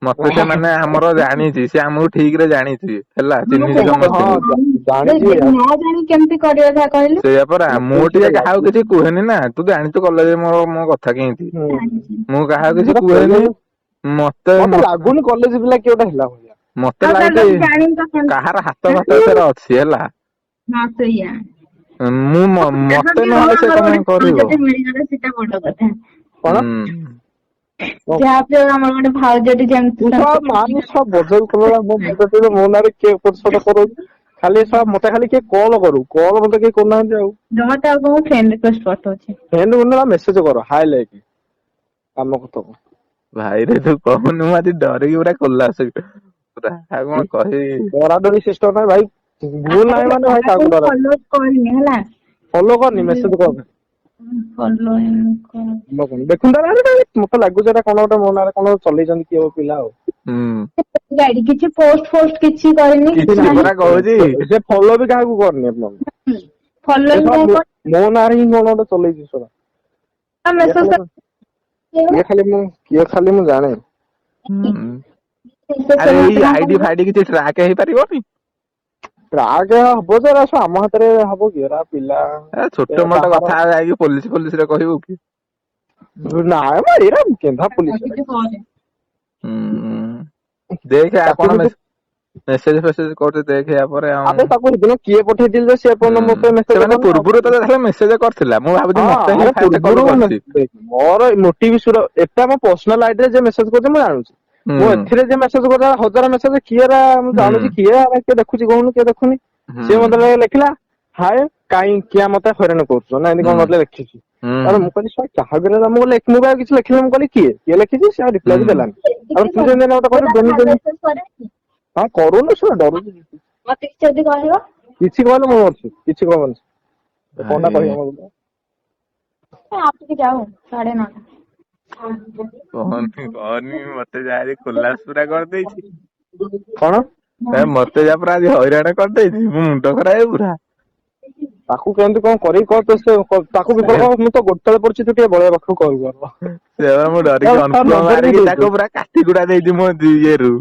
ମତେ ସେମାନେ ଆମର ଜାଣିଛି ସେ ଆମକୁ ଠିକ ରେ ଜାଣିଛି ହେଲା ଚିହ୍ନିଛି ହଁ ସମସ୍ତଙ୍କୁ। ଜାଣିଛି ନ ଜାଣି କେମିତି କରିବା କଥା କହିଲୁ? ସେଇଆ ପରା ମୁଁ ସେଇଟା ଟିକେ କାହାକୁ ଲାଗି କିଛି କୁହେନି ନା ତୁ ଜାଣିଛୁ କଲେଜରେ ମୋ କଥା କେମିତି ହୁଁ ମୁଁ କାହାକୁ କିଛି ସେଟା କୁହେନି। କଲେଜ ମତେ ଲାଗୁନି କଲେଜ ପିଲା କିଏ ଗୋଟେ ହେଲା ଭଳିଆ। ମତେ ଆଉ ତାହେଲେ ଲାଗୁଛି ଜାଣିନି ତ କେମିତି? କାହାର ହାତ ଫାତ ଏଥରେ ଅଛି ହେଲା। ହଁ ସେଇଆ। ମତେ ଯାହାବି ହଉ ନହେଲେ ସେ ଆମର କଣ ଗୋଟେ କରିବ। ଭାଉଜଟେ ମିଳିଗଲେ ସେଟା ବଡ କଥା। କଣ ଯାହାବି ହଉ ଆମର ଗୋଟେ ଭାଉଜଟେ ତୁ ଯେମିତି ଶଳା ତାଙ୍କୁ ମାନୁ ଶଳା ମିଳିଗଲେ ବଜେଇ କଲା ମୋ ମୁଣ୍ଡ ଟିକେ ମୋ ନାଁରେ କିଏ ଏପଟ ସେପଟ କରଉଛି ଖାଲି ଶଳା ମତେ ଖାଲି କିଏ କଲ କରୁ କଲ ମତେ କେହି କରୁନାହାନ୍ତି ଆଉ। ଜମା ତ ଆଉ ଫ୍ରେଣ୍ଡ ରିକ୍ୱେଷ୍ଟ ପଠଉଛି। ଫ୍ରେଣ୍ଡ ମେସେଜ କର ହାଇ ଲାଇକ କାମ କଥା ଭାଇରେ ତୁ କହୁନୁ ମୁଁ ଆଜି ଡରିକି ପୁରା ଖୋଲାସ ପୁରା ଆଉ କଣ କହିବି। ଡରାଡରି ସିଷ୍ଟମ ନାହିଁ ଭାଇ ଭୁଲ ନାହିଁ ମାନେ ଭାଇ କାହାକୁ ଡର ଫଲୋ କରିନି ହେଲା। ଫଲୋ କରନି ମେସେଜ କର ଫଲୋ ଦେଖୁନ ମତେ ଲାଗୁଛି ଏଟା କଣ ଗୋଟେ ମୋ ନାଁରେ କଣ ଚଲେଇଛନ୍ତି କିଏ ପିଲା ଆଉ। ହୁଁ ଗାଡି କିଛି ପୋଷ୍ଟ ଫୋଷ୍ଟ କିଛି କରିନି କିଛି ନାହିଁ। ପରା କହୁଛି ସେ ଫଲୋ ବି କାହାକୁ କରିନି ଫଲୋ ମୋ ନାଁରେ ହିଁ କଣ ଗୋଟେ ଚଲେଇଛି ଶଳା। ମେସେଜ କିଏ ଖାଲି ମୁଁ ଜାଣେ। ହୁଁ ଆରେ ଏଇ ଆଇଡି ଫାଇଡି କିଛି ଟ୍ରାକ୍ ହେଇପାରିବନି? ଟ୍ରାକ୍ ହବ ଯେ ଏରା ଆମ ହାତରେ ହବ କି ଏରା ପିଲା ଏ ଛୋଟ ମୋଟ ବାହାର କଥା ଯାଇକି ପୋଲିସ ରେ କହିବୁ କି? ନାଇଁ ମ ଏରା କେନ୍ଧା ପୋଲିସ ଦେଖେ ଆଉ ତାକୁ କଣ କିନ୍ତୁ ମେସେଜ ଫେସେଜ କରୁଛି ଦେଖେ ୟା ପରେ ଆଉ। ଆବେ ତାକୁ ସେଦିନ କିଏ ପଠେଇଥିଲି ଯେ ସେ ଏପର୍ଯ୍ୟନ୍ତ ମତେ ମେସେଜ ସେମାନେ କରିନି ଆଉ ପୂର୍ବରୁ ତତେ ଖାଲି ମେସେଜ କରିଥିଲା ମୁଁ ଭାବୁଛି ହଁ ମତେ ହିଁ ଆରେ ଫାଷ୍ଟ କଲ ପୂର୍ବରୁ କରିଛି। ମୋର ମୋଟିଭ ଏଟା ମୋ ପର୍ସନାଲ ଆଇଡିରେ ଯେ ମେସେଜ କରୁଛି ମୁଁ ଜାଣୁଛି। ହୁଁ ମୁଁ ଏଥିରେ ଯେ ମେସେଜ କରୁଛି ହଜାର ମେସେଜ କିଏରା ମୁଁ ହୁଁ ଜାଣୁଛି କିଏ ଦେଖୁଛି କହୁନୁ କିଏ ଦେଖୁନି। ହୁଁ ସିଏ ମତେ ଲେଖିଲା ହାଏ କାଇଁ କିଆ ମତେ ହଇରାଣ କରୁଛ ନା ଏମିତି କଣ ହୁଁ ମତେ ଲେଖିଛି। ହୁଁ ତାପରେ ମୁଁ କହିଲି ଶଳା କାହାକୁ ମୁଁ ଆଉ କିଛି ଲେଖିନି ମୁଁ କହିଲି କିଏ ଲେଖିଛି ସେ ଆଉ ରିପ୍ଲାଏ ବି ହୁଁ ଦେଲାନି। ଆଉ ତୁ ଯେମିତି ଗୋଟେ କହିଲୁ ଯେମିତି ହଁ କରୁନୁ ଶଳା ଡରୁଛୁ ମତେ କିଛି ଯଦି କହିବ କିଛି କହିଲେ ମୁଁ ଅଛି କିଛି କହିବନି କଣଟା ଭାଇ କହିବ ମତେ ଆସିକି ଯାଉ 9:30। କହନି ମତେ ଯାହାଜି ଖୋଲାସ ପୁରା କରିଦେଇଛି। କଣ ମତେ ଯା ପୁରା ଆଜି ହଇରାଣ କରିଦେଇଛି ମୋ ମୁଣ୍ଡ ଖରାପ ପୁରା। ତାକୁ କେମିତି କଣ କରିକି କହ ତାକୁ ବି ସେ ମୁଁ ତ ଗୋଡତଳେ ପଡିଛି ତୁ ଟିକେ ବଳିଆ ପାଖକୁ କହିବୁ। ସେବା ମୁଁ ଡରିକି ଅନଫ୍ଲୋ ନମ୍ବର ବି ମାରିକି ଦେଇଛୁ ତାକୁ ପୁରା କାଟି କୁଟା ଦେଇଛି ମୋ ଇଏରୁ।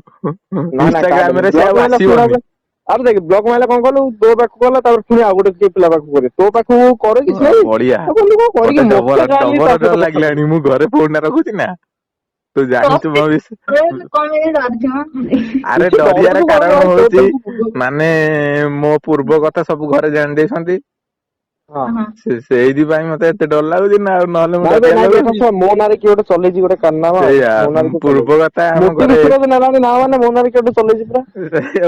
ନା ନା ଇନଷ୍ଟାଗ୍ରାମ କାଟେନି ରେ ସେ ବ୍ଲକ ଆଉ ମାଇଲେ ପୁଣି ଆସିବନି। ଆରେ ଦେଖ ବ୍ଲକ ମାଇଲେ କଣ କଲୁ ତୋ ପାଖକୁ ଗଲା ତାପରେ ପୁଣି ଆଉ ଗୋଟେ କିଏ ପିଲା ପାଖକୁ କରେ ତୋ ପାଖକୁ କରେ କିଛି ନାହିଁ ବଢିଆ କଣ କରିକି ମତେ କାଇଁ ତା ଡର ସହିତ କଥା ଲାଗିଲାଣି ମୁଁ ଘରେ ଫୋନ ଟା ରଖୁଛି ନା ତୁ ଜାଣିଛୁ ମୋ ବିଷୟ କଣ ଡରୁଛୁ ମ? ଆରେ କିଛି ଡରିବାର ଡରୁଛୁ କଣ କାରଣ ଭାଇ ତୋ ହଉଛି ତରଫରୁ ବୁଝ ମାନେ ମୋ ପୂର୍ବ କଥା ସବୁ ଘରେ ଜାଣି ଦେଇଛନ୍ତି। ହଁ ସେଇଥିପାଇଁ ମତେ ଏତେ ଡର ଲାଗୁଛି ନା ଆଉ ନହେଲେ ମୁଁ ନାଇଁ ବେ ଡରିଆ ନାଇଁ ବେ ଲାଗୁଛି। ଶୁଣ ମୋ ନାଁରେ କିଏ ଗୋଟେ ଚଲେଇଛି ଗୋଟେ କାରନାମା ଆଉ ସେଇଆ ମୋ ନାଁରେ କିଏ ପୂର୍ବ କଥା ଚଲେଇଛି ଆମ ମୋଟି ଘରେ ବିଶ୍ଵର ନେଲାନି ନା ମାନେ ମୋ ନାଁରେ କିଏ ଗୋଟେ ଚଲେଇଛି ପୁରା।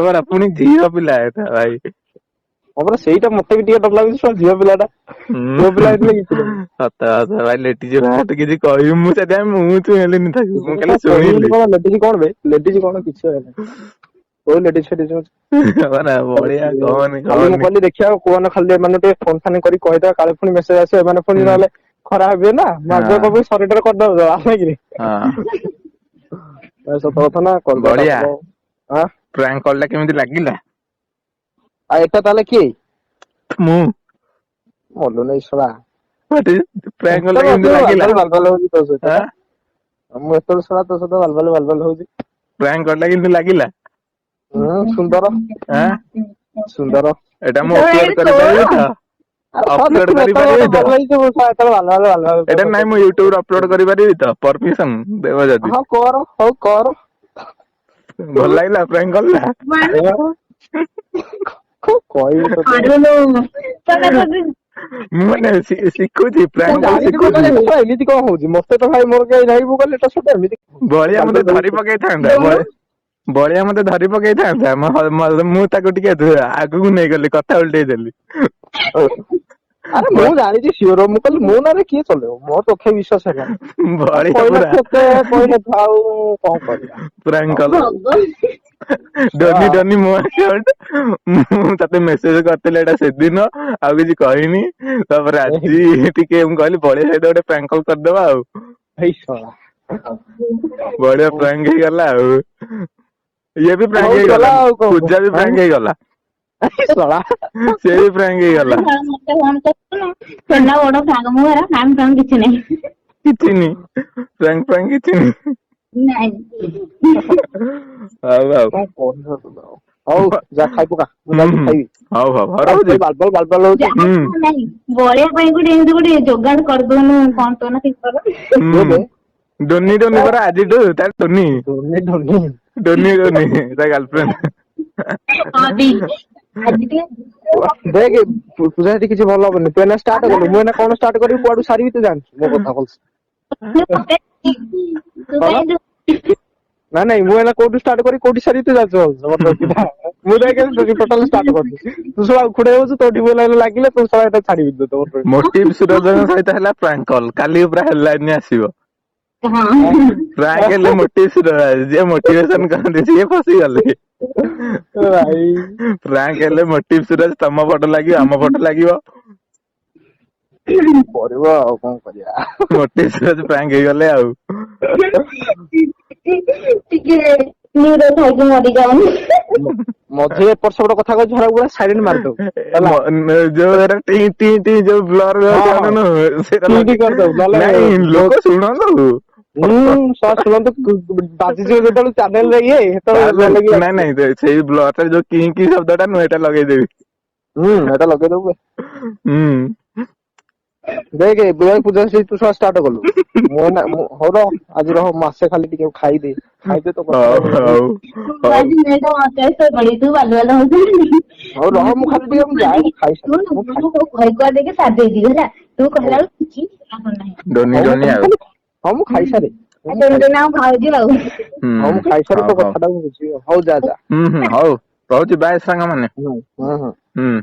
ପରା ପୁଣି ଝିଅ ପିଲା ଏଟା ଭାଇ। ହଁ ପରା ସେଇଟା ମତେ ବି ଟିକେ ଡର ଲାଗୁଛି ଶଳା ଝିଅ ପିଲାଟା ହୁଁ ପୁଅ ପିଲା ହେଇଥିଲେ କିଛି ନାହିଁ। ସତ ଭାଇ ଲେଟିଜି ମତେ କିଛି କହିବି ମୁଁ ସେଥିପାଇଁ ମୁହଁ ଛୁଇଁଲିନି ତାକୁ ମୁଁ ଖାଲି କହିବିନି ଶୁଣିଲି। କଣ ଲେଡିଜ କଣ ବେ ଲେଡିଜ କଣ କିଛି କହିବନି କୋଉ ଲେଡିଜ ଫେଡିଜ ଅଛି। ପରା ବଢିଆ କହନି ଖାଲି ମୁଁ କହନି। କହିଲି ଦେଖିବା କୁହନ ଖାଲି ଏମାନେ ଟିକେ ଫୋନ ଫାନ କରି କହିଦେବା କାଳେ ପୁଣି ମେସେଜ ଆସିବ ଏମାନେ ପୁଣି ହୁଁ ନହେଲେ ଖରାପ ଭାବିବେ ନା ମୁଁ ହଁ ଆଗୁଆ କହିବି ସରିଟର କରିଦବ ନାଇକିରି। ହଁ ସତ କଥା ନା କରିଦବା ବଢିଆ ଭଲ ଆଁ ପ୍ରାଙ୍କ କଲ୍ ଟା କେମିତି ଲାଗିଲା? ଆଉ ଏଟା ତାହେଲେ କିଏ? ମୁଁ ମଲୁ ନେଇ ଶଳା ପ୍ରାଙ୍କ କଲ୍ ଟା ବାଲ କେମିତି ଲାଗିଲା ବାଲ ହଉଛି ତୋ ସହିତ ଆଁ ପା ମୁଁ ଏତେବେଳେ ଶଳା ତୋ ସହିତ ବାଲ ବାଲ ହଉଛି। ପ୍ରାଙ୍କ କଲ୍ ଟା କେମିତି ଲାଗିଲା? ହୁଁ ସୁନ୍ଦର ଆଁ ସୁନ୍ଦର। ଏଇଟା ମୁଁ ଅପଲୋଡ ସେତେବେଳେ କରିପାରିବି ତ? ଆରେ ଶଳା ଅପଲୋଡ ଦେଖିବୁ ଏତେବେଳେ କରିପାରିବି ମତେ ତ? ଭଲ ହେଇଯିବୁ ଏତେବେଳେ ଏଇଟା ନାଇଁ ମୁଁ ୟୁଟ୍ୟୁବରେ ଅପଲୋଡ କରିପାରିବି ତ ପରମିସନ ଦେବ ଯଦି? ହଁ କର ହଉ କର। ଭଲ ଲାଗିଲା ପ୍ରାଙ୍କ କଲ୍ ଟା? କଣ କହିବି ତତେ ଆଉ। ମୁଁ ମାନେ ଶିଖୁଛି ତୁ ପ୍ରାଙ୍କ କଲ୍ ଜାଣିଛୁ ଶିଖୁଛି। ମାନେ ଏଟା ଶଳା ଏମିତି କଣ ହଉଛି ମତେ ତ ଭାଇ ମୋର କେହି ନାହିଁ ମୁଁ କହିଲି ଏଟା ଶଳା ଏମିତି ବଳିଆ ବାଲ ମତେ ବାଲ ଧରି ହଉଛି। ପକେଇଥାନ୍ତା ବଳିଆ ମତେ ଧରି ପକେଇଥାନ୍ତା ମୁଁ ତାକୁ ଟିକେ ଆଗକୁ ନେଇଗଲି କଥା ଉଲଟେଇ ଦେଲି। ଆରେ ମୁଁ ଜାଣିଛି ସିଓର, ମୁଁ କହିଲି ମୋ ନାଁରେ କିଏ ଚଲେଇବ, ମୋ ତଥ୍ୟ ବିଶ୍ୱାସ ହେଲାନି। ବଢିଆ କହିଲେ ପୁରା କେତେ କହିଲେ ଆଉ କଣ କରିବା। ପ୍ରାଙ୍କ କଲ। ହଁ। ଡୋନି ମୋ ଆକାଉଣ୍ଟ, ମୁଁ ତତେ ମେସେଜ କରିଥିଲି ଏଇଟା ସେଦିନ, ଆଉ କିଛି କହିନି। ତାପରେ ଆଜି ଟିକେ ମୁଁ କହିଲି ବଢିଆ ସହିତ ଗୋଟେ ପ୍ରାଙ୍କ କଲ କରିଦବା ଆଉ। ହେଇ ଶଳା। ବଢିଆ ପ୍ରାଙ୍କ ହେଇଗଲା ଆଉ। ଇଏ ବି ପ୍ରାଙ୍କ ହଉ ହେଇଗଲା, ଗଲା ଆଉ କଣ ପୂଜା ବି ପ୍ରାଙ୍କ ହେଇଗଲା, ଶଳା। ସେ ବି ପ୍ରାଙ୍କ ହେଇଗଲା। ସେନା ବଡ ସାଙ୍ଗ ମୁଁ ହେରା ଫ୍ୟାନ ଫ୍ୟାନ କିଛି ନାହିଁ। କିଛି ନି ପ୍ରାଙ୍କ ଫ୍ରାଙ୍କ କିଛି ନି। ନାଇଁ। ହଉ ଆଉ। କଣ କରିବ ତୁ ଆଉ। ହଉ ଯା ଖାଇ ପକା, ମୁଁ ହୁଁ ଯାଉଛି ହୁଁ ଖାଇବି। ହଉ ହଉ ହଉ ବାଲ୍ ରହୁଛି। ବାଲ୍ ହଉଛି। ହୁଁ ନାହିଁ ବଳିଆ ପାଇଁ ଗୋଟେ ଏମିତି ଗୋଟେ ଯୋଗାଡ କରିଦଉନୁ, କଣ ତ ନା ଠିକ କର। ଦେ ଦେ। ଡୋନି ପରା ଆଜିଠୁ ତାର ଟୋନି। ଧୋନି। ଡୋନି ତା ଗାର୍ଲଫ୍ରେଣ୍ଡ। ହଁ ଦେଇ ଆଜି ଟିକେ ଦେଖେ ପୂଜା ସେଠି କିଛି ଭଲ ହବନି, ତୁ ଏଇନା ଷ୍ଟାର୍ଟ କଲୁ, ମୁଁ ଏଇନା କଣ ଷ୍ଟାର୍ଟ କରିବି କୁଆଡୁ ସାରିବି ତୁ ଜାଣିଛୁ ମୋ କଥା ଭଲସେ। ତୁ କଣ? କାଇଁ ନାଇଁ ମୁଁ ଏଇନା କୋଉଠୁ ଷ୍ଟାର୍ଟ କରି କୋଉଠି ସାରିବି ତୁ ଜାଣିଛୁ ଭଲସେ। ମୁଁ ଦେଖେ ଟୋଟାଲ ଷ୍ଟାର୍ଟ କରିଛି, ତୁ ଶଳା ଉଖୁଡେଇ ହଉଛୁ, ତୋ ଲାଗିଲେ ତୁ ଶଳା ଏଟା ଛାଡିବି ତୋ। ମୋଟିଭ ସୁରଜଙ୍କ ସହିତ ହେଲା ପ୍ରାଙ୍କ କଲ, କାଲି ପୁରା ହେଡଲାଇନ ଆସିବ। ହଁ ପ୍ରାଙ୍କ ହେଲେ ମୋଟିଭ ସୁରଜ, ଯିଏ ମୋଟିଭେସନ କରନ୍ତି ସିଏ ଫସିଗଲେ। ଭାଇ ପ୍ରାଙ୍କ ହେଲେ ମୋଟିଭ ସୁରଜ, ତମ ଫଟୋ ଲାଗିବ ଆମ ଫଟୋ ଲାଗିବ। କରିବ ଆଉ କଣ କରିବା। ମୋଟିଭ ସୁରଜ ପ୍ରାଙ୍କ ହେଇଗଲେ ଆଉ। ଟିକେ ନିର ଖାଇକି ମରିଯାଉନି। ମଝିରେ ଏପଟ ସେପଟ କଥା କହିଛୁ, ହେରାକୁ ପୁରା ସାଇଲେଣ୍ଟ ମାରିଦବୁ ହେଲା। ଯୋଉ ଟି ଟି ଟି ଯୋଉ ବ୍ଲର ହଁ ଯାଉଛି ହଁ ଅନଉନୁ ସେଇଟା ଟି ଲଗେଇ, କରିଦବୁ ନହେଲେ ନାଇଁ ଲୋକ ଶୁଣନ୍ତୁ। ଶୁଣନ୍ତୁ ବାଜିଯିବ ଯେତେବେଳେ ଚ୍ୟାନେଲରେ ଇଏ ସେତେବେଳେ ତାହେଲେ ଭଲ କି ନାଇଁ ବାଜିବ। ନାଇଁ ସେଇ ବ୍ଲରରେ ଯୋଉ କି କି ଶବ୍ଦ ଟା ନୁହେଁ ଏଇଟା ଲଗେଇଦେବି। ଏଟା ଲଗେଇଦବୁ। ହୁଁ। ଦେଖେ ପୂଜା ତୁ ଷ୍ଟାର୍ଟ କଲୁ, ହଉ ରହ ଆଜି ରହ ମାସେ ଖାଲି ଟିକେ ଖାଇଦେ। ଖାଇଦେ ତୋ ହଉ କଥାଟା ମୁଁ ହଉ ହଉ ତୁ ବାଲୁ ବାଲୁ ହଉଛୁ। ହଉ ରହ ମୁଁ ଖାଲି ଟିକେ ମୁଁ ଯାଏ ମୁଁ ଖାଇସାରେ ମୁଁ ଖାଇ ଦେଇକି ସାରି ଦେଇଯିବି ହେଲା, ତୁ ହଉ କହିଲା ବେଳକୁ କିଛି ଲାଭ ନାହିଁ। ଡୋନି ହଉ ଡୋନି ମୁଁ ଆଉ। ଖାଲି ହଁ ମୁଁ ଖାଇସାରେ। ଆଉ ଖାଉଛି ଆଉ। ହୁଁ ହଉ ମୁଁ ଖାଇସାରେ ହଉ ତୋ ହଉ କଥାଟା ମୁଁ ବୁଝିବି, ହଉ ଯା ଯା। ହଉ ରହୁଛି ବାଏ ସାଙ୍ଗ ମାନେ। ହୁଁ ହୁଁ। ହୁଁ।